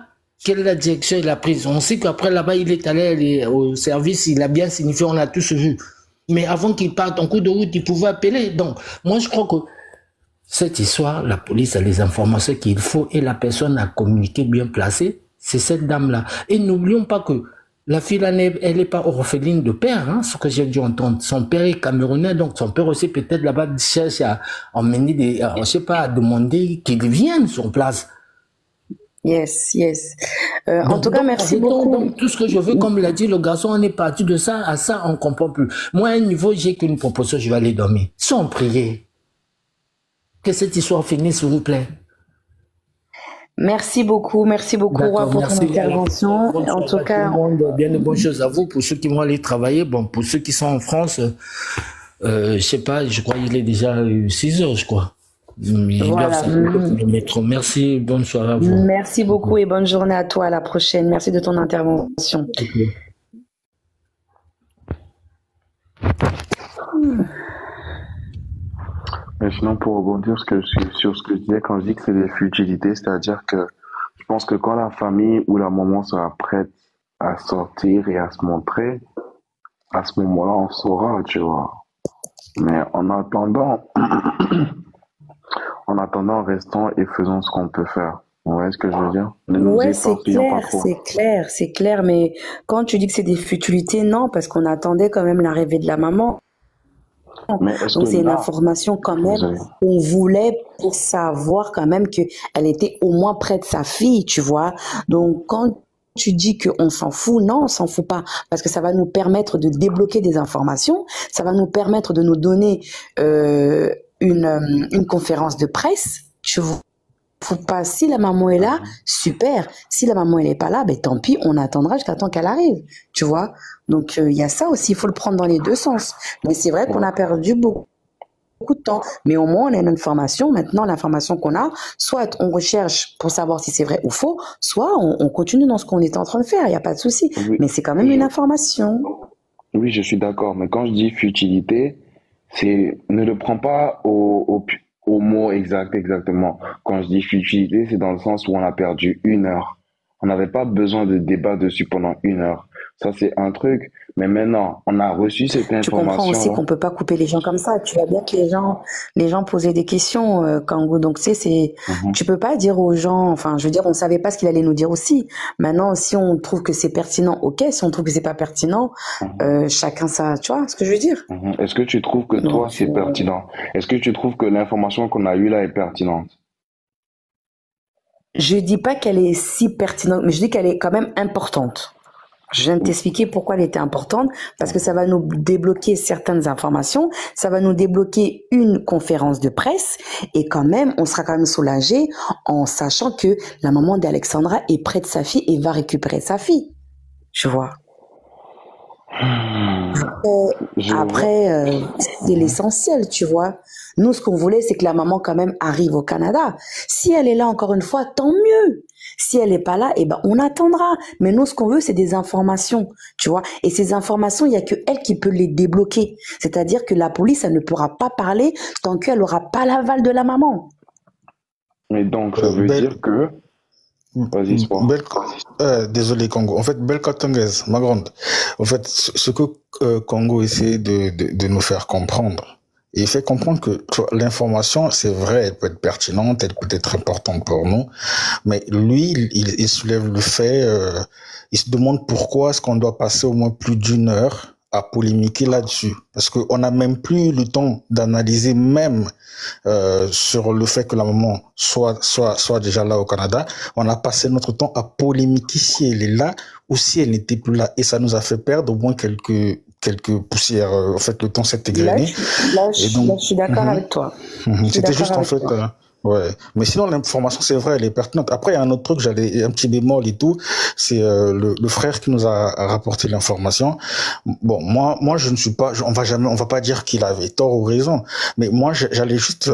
Quelle est la direction il a prise? On sait qu'après là-bas, il est allé au service, il a bien signifié, on l'a tous vu. Mais avant qu'il parte en cours de route, il pouvait appeler. Donc, moi, je crois que cette histoire, la police a les informations qu'il faut et la personne a communiqué bien placée, c'est cette dame-là. Et n'oublions pas que la fille, elle n'est pas orpheline de père, hein, ce que j'ai dû entendre. Son père est camerounais, donc son père aussi peut-être là-bas cherche à emmener je sais pas, à demander qu'il vienne sur place. Yes. En tout cas, merci beaucoup. Donc, tout ce que je veux, comme l'a dit le garçon, on est parti de ça à ça, on comprend plus. Moi, à un niveau, j'ai qu'une proposition, je vais aller dormir. Sans prier. Que cette histoire finisse, s'il vous plaît. Merci beaucoup Roi, pour ton intervention. En tout cas, bien de bonnes choses à vous. Pour ceux qui vont aller travailler, bon, pour ceux qui sont en France, je sais pas, je crois qu'il est déjà 6 heures, je crois. Voilà. Le métro. Merci, bonne soirée à vous. Merci beaucoup et bonne journée à toi. À la prochaine. Merci de ton intervention. Okay. Mais sinon, pour rebondir sur ce que je disais quand je dis que c'est des futilités, c'est-à-dire que je pense que quand la famille ou la maman sera prête à sortir et à se montrer, à ce moment-là, on saura, tu vois. Mais en attendant, restons et faisons ce qu'on peut faire. Vous voyez ce que je veux dire? Ouais, c'est clair, mais quand tu dis que c'est des futilités, non, parce qu'on attendait quand même l'arrivée de la maman. Donc c'est une information quand même qu'on voulait pour savoir quand même qu'elle était au moins près de sa fille, tu vois. Donc quand tu dis qu'on s'en fout, non, on s'en fout pas, parce que ça va nous permettre de débloquer des informations, ça va nous permettre de nous donner une conférence de presse, tu vois. faut pas, si la maman est là, super. Si la maman elle est pas là, ben tant pis, on attendra jusqu'à temps qu'elle arrive, tu vois. Donc il y a ça aussi, il faut le prendre dans les deux sens. Mais c'est vrai qu'on a perdu beaucoup de temps. Mais au moins on a une information. Maintenant l'information qu'on a, soit on recherche pour savoir si c'est vrai ou faux, soit on continue dans ce qu'on est en train de faire. Il y a pas de souci. Oui. Mais c'est quand même une information. Oui, je suis d'accord, mais quand je dis futilité, c'est ne le prends pas au mot exactement. Quand je dis futilité, c'est dans le sens où on a perdu 1 heure. On n'avait pas besoin de débat dessus pendant 1 heure. Ça, c'est un truc. Mais maintenant, on a reçu cette Tu comprends aussi information. qu'on peut pas couper les gens comme ça. Tu vois bien que les gens posaient des questions, Kangoo. Donc, tu sais, tu peux pas dire aux gens, enfin, je veux dire, on savait pas ce qu'il allait nous dire aussi. Maintenant, si on trouve que c'est pertinent, ok. Si on trouve que c'est pas pertinent, chacun ça, tu vois ce que je veux dire? Est-ce que tu trouves que toi, Donc, c'est pertinent? Est-ce que tu trouves que l'information qu'on a eue là est pertinente? je dis pas qu'elle est si pertinente, mais je dis qu'elle est quand même importante. Je viens de t'expliquer pourquoi elle était importante, parce que ça va nous débloquer certaines informations, ça va nous débloquer une conférence de presse, et quand même, on sera quand même soulagé en sachant que la maman d'Alexandra est près de sa fille et va récupérer sa fille. Tu vois. Après, c'est l'essentiel, tu vois. Nous, ce qu'on voulait, c'est que la maman quand même arrive au Canada. Si elle est là encore une fois, tant mieux. Si elle est pas là, eh ben on attendra. Mais nous, ce qu'on veut, c'est des informations, tu vois. Et ces informations, il y a que elle qui peut les débloquer. C'est-à-dire que la police, elle ne pourra pas parler tant qu'elle aura pas l'aval de la maman. Mais donc, ça veut dire que... Vas-y, Sport. Désolé, Congo. En fait, Belle Katangaise, ma grande. En fait, ce que Congo essaie de nous faire comprendre, et il fait comprendre que l'information, c'est vrai, elle peut être pertinente, elle peut être importante pour nous, mais lui, il soulève le fait, il se demande pourquoi est-ce qu'on doit passer au moins plus d'1 heure à polémiquer là-dessus, parce qu'on n'a même plus le temps d'analyser même sur le fait que la maman soit déjà là au Canada. On a passé notre temps à polémiquer si elle est là ou si elle n'était plus là, et ça nous a fait perdre au moins quelques poussières. En fait, le temps s'est égrené. Là, je suis d'accord avec toi. C'était juste en fait... ouais, mais sinon l'information c'est vrai, elle est pertinente. Après il y a un autre truc, j'allais un petit bémol et tout, c'est le frère qui nous a rapporté l'information. Bon, moi je ne suis pas, on va pas dire qu'il avait tort ou raison, mais moi j'allais juste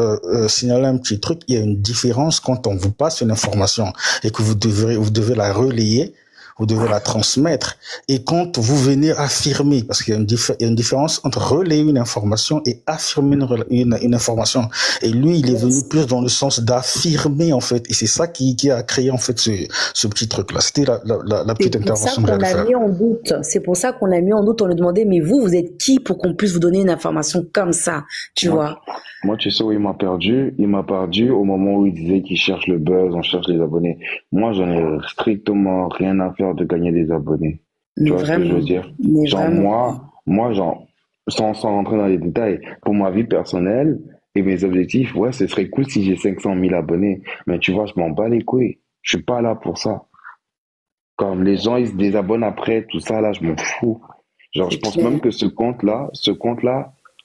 signaler un petit truc. Il y a une différence quand on vous passe une information et que vous devez la relayer, vous devez la transmettre, et quand vous venez affirmer, parce qu'il y a une différence entre relayer une information et affirmer une information, et lui il est venu plus dans le sens d'affirmer en fait, et c'est ça qui a créé en fait ce petit truc là. C'était la petite intervention que j'allais faire. C'est pour ça qu'on l'a mis en doute, on lui demandait mais vous êtes qui pour qu'on puisse vous donner une information comme ça, tu vois. Moi, tu sais où il m'a perdu? Il m'a perdu au moment où il disait qu'il cherche le buzz, on cherche les abonnés. Moi, j'en ai strictement rien à faire de gagner des abonnés. Tu vois ce que je veux dire? Genre, moi, genre, sans rentrer dans les détails, pour ma vie personnelle et mes objectifs, ouais, ce serait cool si j'ai 500 000 abonnés. Mais tu vois, je m'en bats les couilles. Je suis pas là pour ça. Comme les gens, ils se désabonnent après, tout ça, là, je m'en fous. Genre, je pense même que ce compte-là,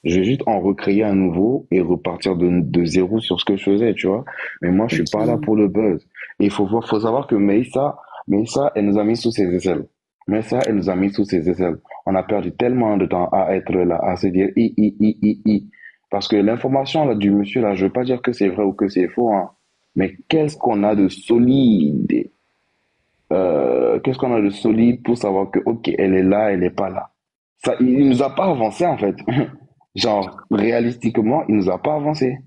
je vais juste en recréer un nouveau et repartir de zéro sur ce que je faisais, tu vois. Mais moi, je suis pas là pour le buzz. Et il faut savoir que Meissa, elle nous a mis sous ses aisselles. On a perdu tellement de temps à être là, à se dire Parce que l'information là du monsieur là, je veux pas dire que c'est vrai ou que c'est faux, hein. Mais qu'est-ce qu'on a de solide? Qu'est-ce qu'on a de solide pour savoir que, ok, elle est là, elle est pas là. Ça, il nous a pas avancé, en fait. Genre, réalistiquement, il nous a pas avancé.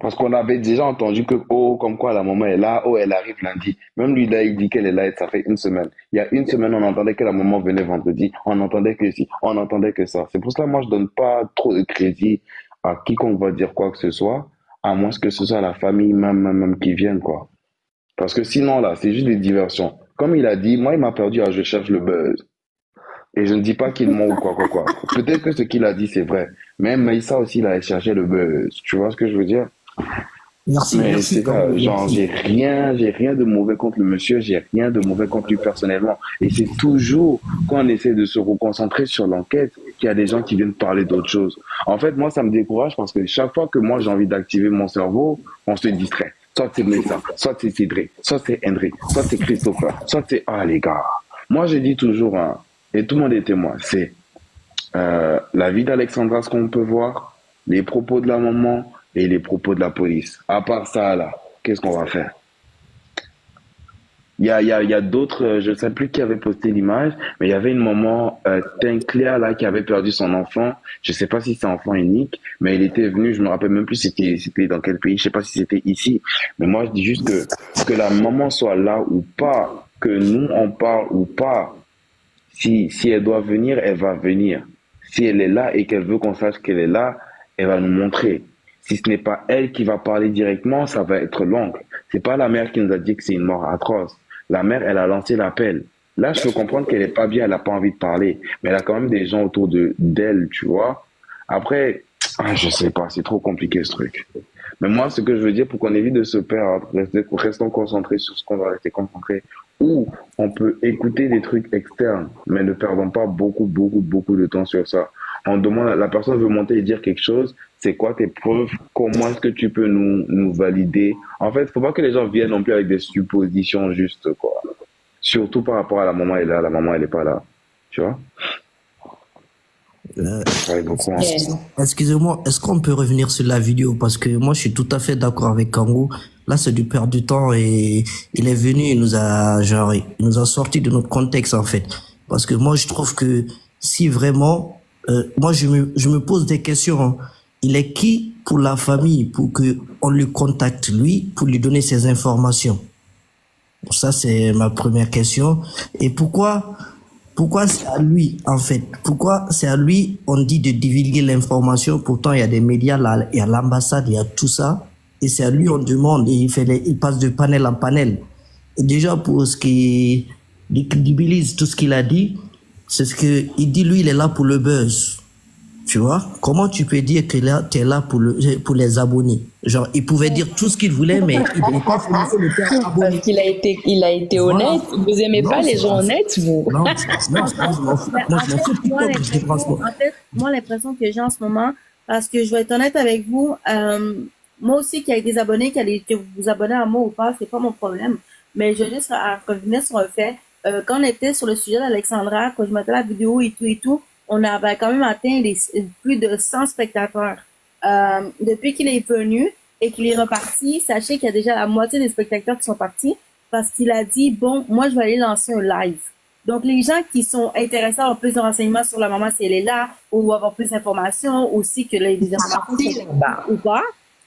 Parce qu'on avait déjà entendu que, comme quoi la maman est là, elle arrive lundi. Même lui, là, il dit qu'elle est là et ça fait 1 semaine. Il y a 1 semaine, on entendait que la maman venait vendredi. On entendait que si, on entendait que ça. C'est pour cela, moi, je donne pas trop de crédit à quiconque va dire quoi que ce soit, à moins que ce soit la famille même qui vienne, quoi. Parce que sinon, là, c'est juste des diversions. Comme il a dit, moi, il m'a perdu, je cherche le buzz. Et je ne dis pas qu'il ment ou quoi. Peut-être que ce qu'il a dit, c'est vrai. Mais Maïssa aussi, il a cherché le buzz. Tu vois ce que je veux dire? Merci. C'est ça. Genre, j'ai rien de mauvais contre le monsieur, j'ai rien de mauvais contre lui personnellement. Et c'est toujours quand on essaie de se reconcentrer sur l'enquête qu'il y a des gens qui viennent parler d'autre chose. En fait, moi, ça me décourage parce que chaque fois que moi, j'ai envie d'activer mon cerveau, on se distrait. soit c'est Messa, soit c'est Cédric, soit c'est Hendrik, soit c'est Christopher, soit c'est... Ah les gars, moi je dis toujours, hein, et tout le monde est témoin, c'est la vie d'Alexandra, ce qu'on peut voir, les propos de la maman et les propos de la police. À part ça, là, qu'est-ce qu'on va faire? Il y a d'autres, je ne sais plus qui avait posté l'image, mais il y avait une maman teint clair là qui avait perdu son enfant. Je sais pas si c'est enfant unique, mais il était venu, je me rappelle même plus c'était dans quel pays, je sais pas si c'était ici. Mais moi je dis juste que la maman soit là ou pas, que nous on parle ou pas, si elle doit venir, elle va venir. Si elle est là et qu'elle veut qu'on sache qu'elle est là, elle va nous montrer. Si ce n'est pas elle qui va parler directement, ça va être l'oncle. C'est pas la mère qui nous a dit que c'est une mort atroce. La mère, elle a lancé l'appel. Là, je peux comprendre qu'elle est pas bien, elle a pas envie de parler. Mais elle a quand même des gens autour d'elle, tu vois. Après, je sais pas, c'est trop compliqué ce truc. Mais moi, ce que je veux dire, pour qu'on évite de se perdre, restons concentrés sur ce qu'on va rester concentré. Ou on peut écouter des trucs externes, mais ne perdons pas beaucoup de temps sur ça. On demande, la personne veut monter et dire quelque chose, c'est quoi tes preuves, comment est-ce que tu peux nous valider. En fait, faut pas que les gens viennent non plus avec des suppositions justes, quoi. Surtout par rapport à la maman, elle est là, la maman, elle est pas là. Tu vois? Excusez-moi, est-ce qu'on peut revenir sur la vidéo? Parce que moi, je suis tout à fait d'accord avec Kangoo. Là, c'est du perdre du temps et il est venu, il nous a sorti de notre contexte, en fait. Parce que moi, je trouve que si vraiment, moi, je me pose des questions, hein. Il est qui pour la famille, pour que on le contacte lui, pour lui donner ces informations? Ça, c'est ma première question. Et pourquoi c'est à lui, en fait? Pourquoi c'est à lui, on dit de divulguer l'information? Pourtant, il y a des médias là, il y a l'ambassade, il y a tout ça. Et c'est à lui, on demande, et il passe de panel en panel. Et déjà, pour ce qui décrédibilise tout ce qu'il a dit, c'est ce que il dit, lui, il est là pour le buzz. Tu vois? Comment tu peux dire que là, t'es là pour les abonnés? Genre, il pouvait dire tout ce qu'il voulait, mais il n'est pas censé le faire abonner. Parce qu'il a été honnête. Vous aimez pas les gens honnêtes, vous? Non, je m'en fous. Moi, je m'en fous. En fait, moi, l'impression que j'ai en ce moment, parce que je vais être honnête avec vous, moi aussi, qui a des abonnés, que vous vous abonnez à moi ou pas, c'est pas mon problème. Mais je veux juste revenir sur un fait. Quand on était sur le sujet d'Alexandra, quand je mettais la vidéo et tout, on avait quand même atteint plus de 100 spectateurs. Depuis qu'il est venu et qu'il est reparti, sachez qu'il y a déjà la moitié des spectateurs qui sont partis parce qu'il a dit, bon, moi, je vais aller lancer un live. Donc, les gens qui sont intéressés à avoir plus de renseignements sur la maman, si elle est là, ou avoir plus d'informations, aussi que les informations sont vraies ou pas,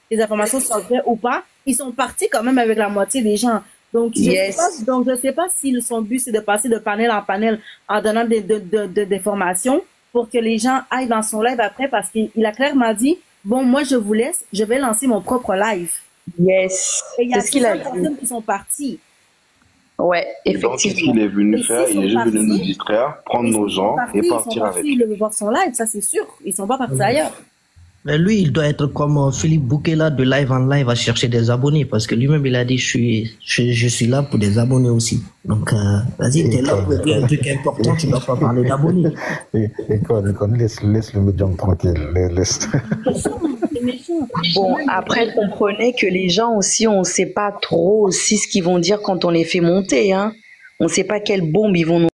les informations sont vraies ou pas, ils sont partis quand même avec la moitié des gens. Donc, je sais pas si son but, c'est de passer de panel en panel en donnant des formations pour que les gens aillent dans son live après, parce qu'il a clairement dit, bon, moi, je vous laisse, je vais lancer mon propre live. Yes. Et il y a c'est ce qu'il a dit. personnes qui sont parties. Ouais, effectivement. Donc, qu'est-ce qu'il est venu faire? Il est juste venu nous distraire, prendre nos gens et partir avec. Ils veulent voir son live, ça c'est sûr. Ils sont pas partis ailleurs. Mais lui, il doit être comme Philippe Boukela de live en live à chercher des abonnés, parce que lui-même, il a dit, je suis là pour des abonnés aussi. Donc, vas-y, t'es là pour dire un truc important, tu dois pas parler d'abonnés. Laisse le médium tranquille, laisse. Bon, après, comprenez que les gens aussi, on sait pas trop aussi ce qu'ils vont dire quand on les fait monter, hein. On sait pas quelle bombe ils vont nous